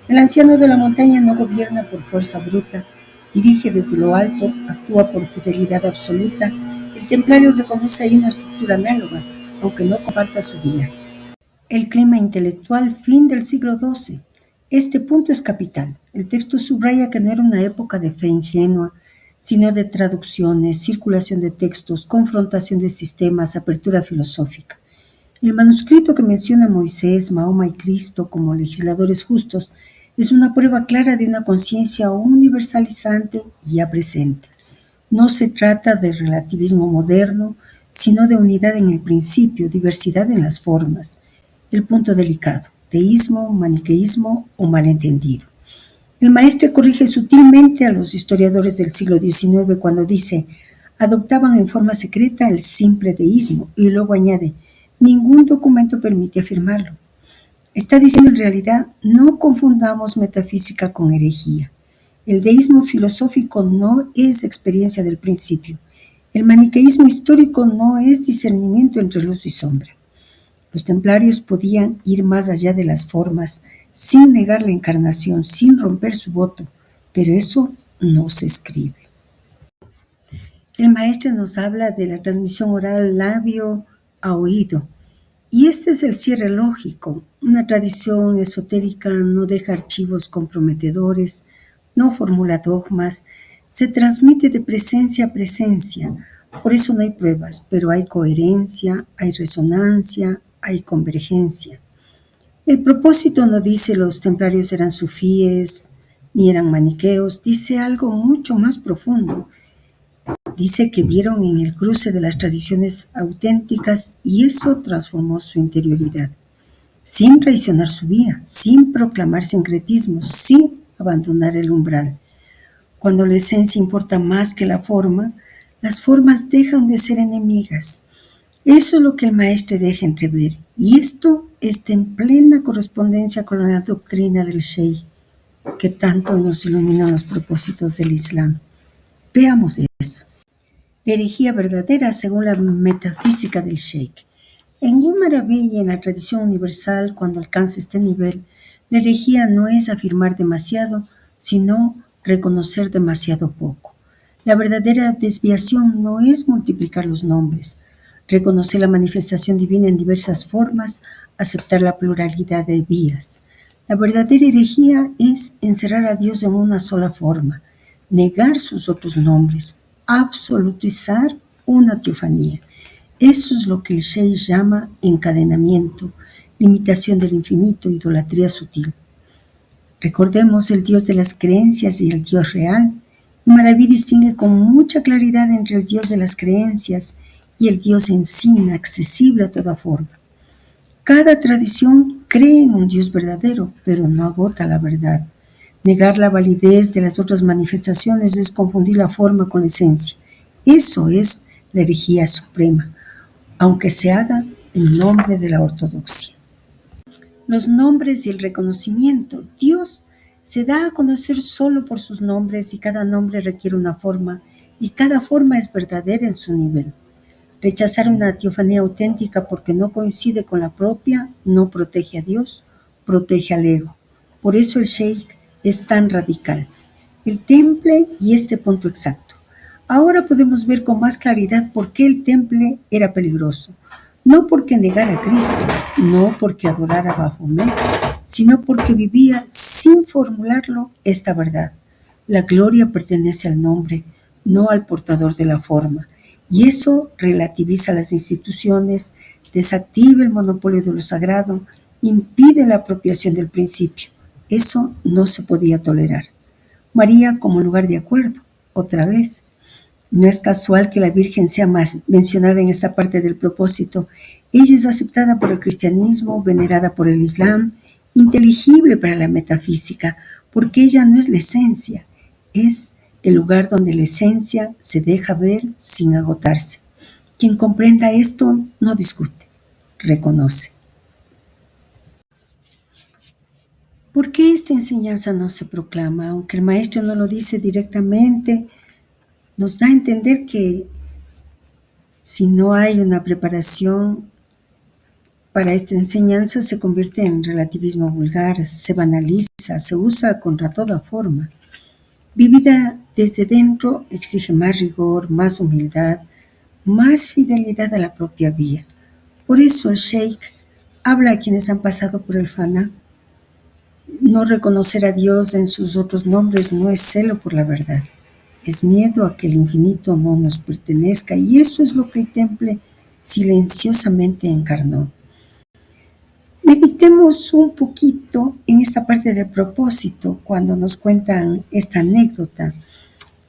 El anciano de la montaña no gobierna por fuerza bruta, dirige desde lo alto, actúa por fidelidad absoluta. El templario reconoce ahí una estructura análoga, aunque no comparta su vía. El clima intelectual, fin del siglo XII. Este punto es capital. El texto subraya que no era una época de fe ingenua, sino de traducciones, circulación de textos, confrontación de sistemas, apertura filosófica. El manuscrito que menciona a Moisés, Mahoma y Cristo como legisladores justos es una prueba clara de una conciencia universalizante y ya presente. No se trata de relativismo moderno, sino de unidad en el principio, diversidad en las formas. El punto delicado, teísmo, maniqueísmo o malentendido. El maestro corrige sutilmente a los historiadores del siglo XIX cuando dice: adoptaban en forma secreta el simple deísmo, y luego añade: ningún documento permite afirmarlo. Está diciendo en realidad: no confundamos metafísica con herejía. El deísmo filosófico no es experiencia del principio. El maniqueísmo histórico no es discernimiento entre luz y sombra. Los templarios podían ir más allá de las formas, sin negar la encarnación, sin romper su voto, pero eso no se escribe. El maestro nos habla de la transmisión oral labio a oído, y este es el cierre lógico. Una tradición esotérica no deja archivos comprometedores, no formula dogmas, se transmite de presencia a presencia. Por eso no hay pruebas, pero hay coherencia, hay resonancia, hay convergencia. El propósito no dice los templarios eran sufíes ni eran maniqueos, dice algo mucho más profundo. Dice que vieron en el cruce de las tradiciones auténticas y eso transformó su interioridad, sin traicionar su vía, sin proclamar sincretismos, sin abandonar el umbral. Cuando la esencia importa más que la forma, las formas dejan de ser enemigas. Eso es lo que el maestro deja entrever, y esto está en plena correspondencia con la doctrina del Sheikh, que tanto nos iluminan los propósitos del Islam. Veamos eso. La herejía verdadera según la metafísica del Sheikh. En Guimarães y en la tradición universal, cuando alcanza este nivel, la herejía no es afirmar demasiado, sino reconocer demasiado poco. La verdadera desviación no es multiplicar los nombres, reconocer la manifestación divina en diversas formas, aceptar la pluralidad de vías. La verdadera herejía es encerrar a Dios en una sola forma, negar sus otros nombres, absolutizar una teofanía. Eso es lo que el Sheikh llama encadenamiento, limitación del infinito, idolatría sutil. Recordemos el Dios de las creencias y el Dios real. Y Maraví distingue con mucha claridad entre el Dios de las creencias y el Dios en sí, inaccesible a toda forma. Cada tradición cree en un Dios verdadero, pero no agota la verdad. Negar la validez de las otras manifestaciones es confundir la forma con la esencia. Eso es la herejía suprema, aunque se haga en nombre de la ortodoxia. Los nombres y el reconocimiento. Dios se da a conocer solo por sus nombres y cada nombre requiere una forma y cada forma es verdadera en su nivel. Rechazar una teofanía auténtica porque no coincide con la propia no protege a Dios, protege al ego. Por eso el Sheikh es tan radical. El temple y este punto exacto. Ahora podemos ver con más claridad por qué el temple era peligroso. No porque negara a Cristo, no porque adorara a Baphomet, sino porque vivía sin formularlo esta verdad. La gloria pertenece al nombre, no al portador de la forma. Y eso relativiza las instituciones, desactiva el monopolio de lo sagrado, impide la apropiación del principio. Eso no se podía tolerar. María como lugar de acuerdo, otra vez. No es casual que la Virgen sea más mencionada en esta parte del propósito. Ella es aceptada por el cristianismo, venerada por el islam, inteligible para la metafísica, porque ella no es la esencia, es el lugar donde la esencia se deja ver sin agotarse. Quien comprenda esto no discute, reconoce. ¿Por qué esta enseñanza no se proclama? Aunque el maestro no lo dice directamente, nos da a entender que si no hay una preparación para esta enseñanza, se convierte en relativismo vulgar, se banaliza, se usa contra toda forma. Vivida desde dentro exige más rigor, más humildad, más fidelidad a la propia vía. Por eso el Sheikh habla a quienes han pasado por el Fana. No reconocer a Dios en sus otros nombres no es celo por la verdad, es miedo a que el infinito no nos pertenezca, y eso es lo que el temple silenciosamente encarnó. Meditemos un poquito en esta parte del propósito cuando nos cuentan esta anécdota.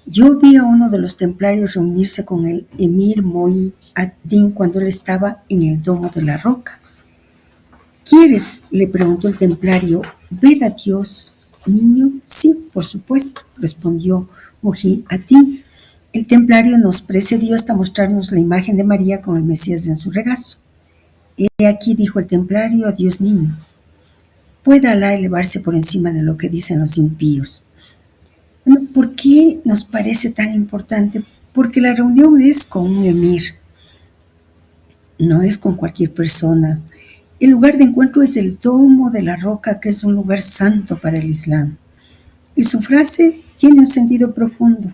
Yo vi a uno de los templarios reunirse con el emir Moí ad-Din cuando él estaba en el domo de la roca. ¿Quieres?, le preguntó el templario, ¿ver a Dios, niño? Sí, por supuesto, respondió Mojí ad-Din. El templario nos precedió hasta mostrarnos la imagen de María con el Mesías en su regazo. He aquí, dijo el templario, a Dios niño. Pueda Alá elevarse por encima de lo que dicen los impíos. Bueno, ¿por qué nos parece tan importante? Porque la reunión es con un emir, no es con cualquier persona. El lugar de encuentro es el domo de la roca, que es un lugar santo para el Islam. Y su frase tiene un sentido profundo.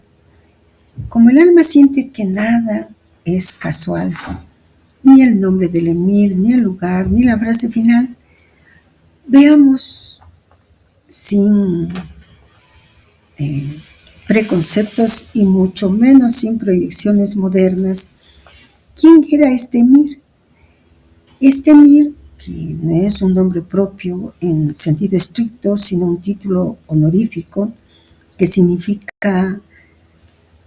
Como el alma siente que nada es casual, ni el nombre del emir, ni el lugar, ni la frase final, veamos sin preconceptos y mucho menos sin proyecciones modernas quién era este emir. Este emir, que no es un nombre propio en sentido estricto, sino un título honorífico que significa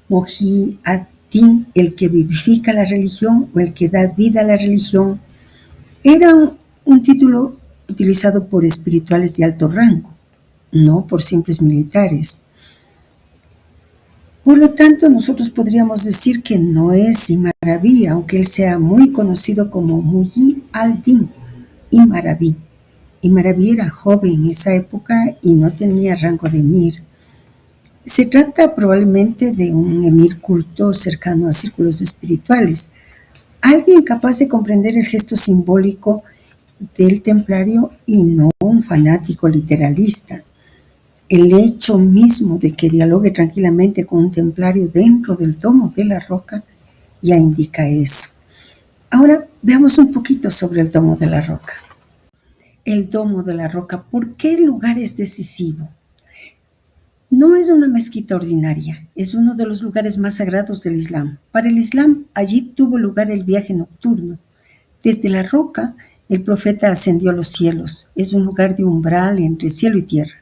Mojí ad-Din, el que vivifica la religión o el que da vida a la religión, era un título utilizado por espirituales de alto rango, no por simples militares. Por lo tanto, nosotros podríamos decir que no es Imaraví, aunque él sea muy conocido como Muhyi al-Din, Imaraví. Imaraví era joven en esa época y no tenía rango de emir. Se trata probablemente de un emir culto cercano a círculos espirituales, alguien capaz de comprender el gesto simbólico del templario y no un fanático literalista. El hecho mismo de que dialogue tranquilamente con un templario dentro del domo de la roca ya indica eso. Ahora veamos un poquito sobre el domo de la roca. El domo de la roca, ¿por qué el lugar es decisivo? No es una mezquita ordinaria, es uno de los lugares más sagrados del Islam. Para el Islam, allí tuvo lugar el viaje nocturno. Desde la roca, el profeta ascendió a los cielos. Es un lugar de umbral entre cielo y tierra.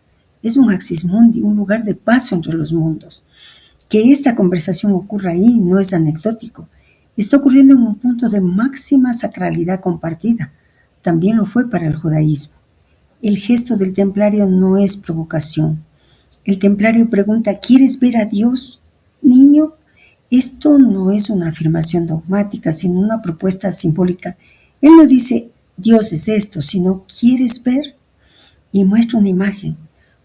Es un axis mundi, un lugar de paso entre los mundos. Que esta conversación ocurra ahí no es anecdótico. Está ocurriendo en un punto de máxima sacralidad compartida. También lo fue para el judaísmo. El gesto del templario no es provocación. El templario pregunta, ¿quieres ver a Dios, niño? Esto no es una afirmación dogmática, sino una propuesta simbólica. Él no dice, Dios es esto, si no quieres ver, y muestra una imagen.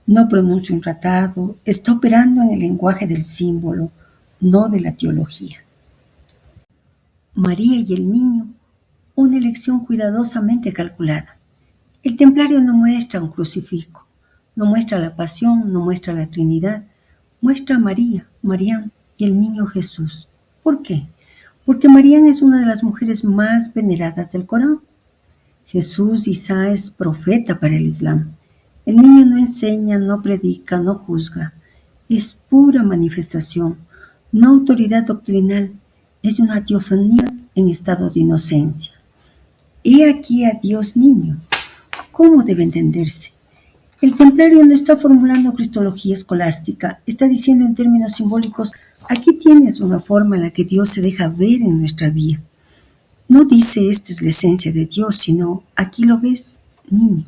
No pronuncia un tratado, está operando en el lenguaje del símbolo, no de la teología. María y el niño, una elección cuidadosamente calculada. El templario no muestra un crucifijo, no muestra la pasión, no muestra la Trinidad, muestra a María, Marián y el niño Jesús. ¿Por qué? Porque Marián es una de las mujeres más veneradas del Corán. Jesús Isa es profeta para el Islam. El niño no enseña, no predica, no juzga. Es pura manifestación, no autoridad doctrinal. Es una teofanía en estado de inocencia. He aquí a Dios niño. ¿Cómo debe entenderse? El templario no está formulando cristología escolástica, está diciendo en términos simbólicos, aquí tienes una forma en la que Dios se deja ver en nuestra vida. No dice esta es la esencia de Dios, sino aquí lo ves, niño.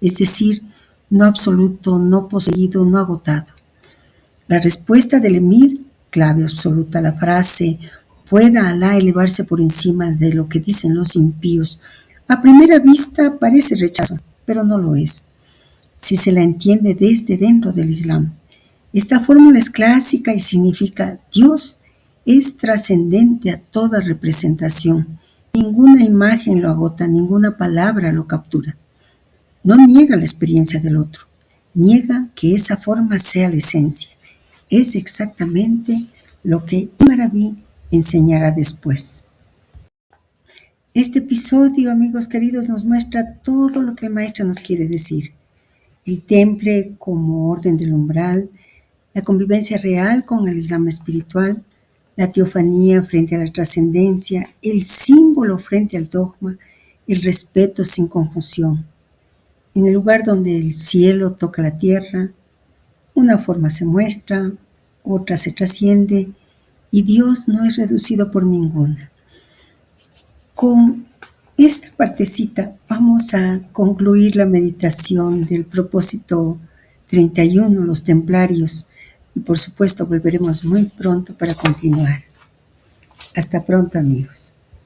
Es decir, no absoluto, no poseído, no agotado. La respuesta del emir, clave absoluta, la frase, pueda Alá elevarse por encima de lo que dicen los impíos, a primera vista parece rechazo, pero no lo es, si se la entiende desde dentro del Islam. Esta fórmula es clásica y significa Dios es trascendente a toda representación. Ninguna imagen lo agota, ninguna palabra lo captura. No niega la experiencia del otro, niega que esa forma sea la esencia. Es exactamente lo que Ibn Arabi enseñará después. Este episodio, amigos queridos, nos muestra todo lo que el maestro nos quiere decir. El temple como orden del umbral, la convivencia real con el Islam espiritual, la teofanía frente a la trascendencia, el símbolo frente al dogma, el respeto sin confusión. En el lugar donde el cielo toca la tierra, una forma se muestra, otra se trasciende, y Dios no es reducido por ninguna. Con esta partecita vamos a concluir la meditación del propósito 31, los templarios, y por supuesto volveremos muy pronto para continuar. Hasta pronto, amigos.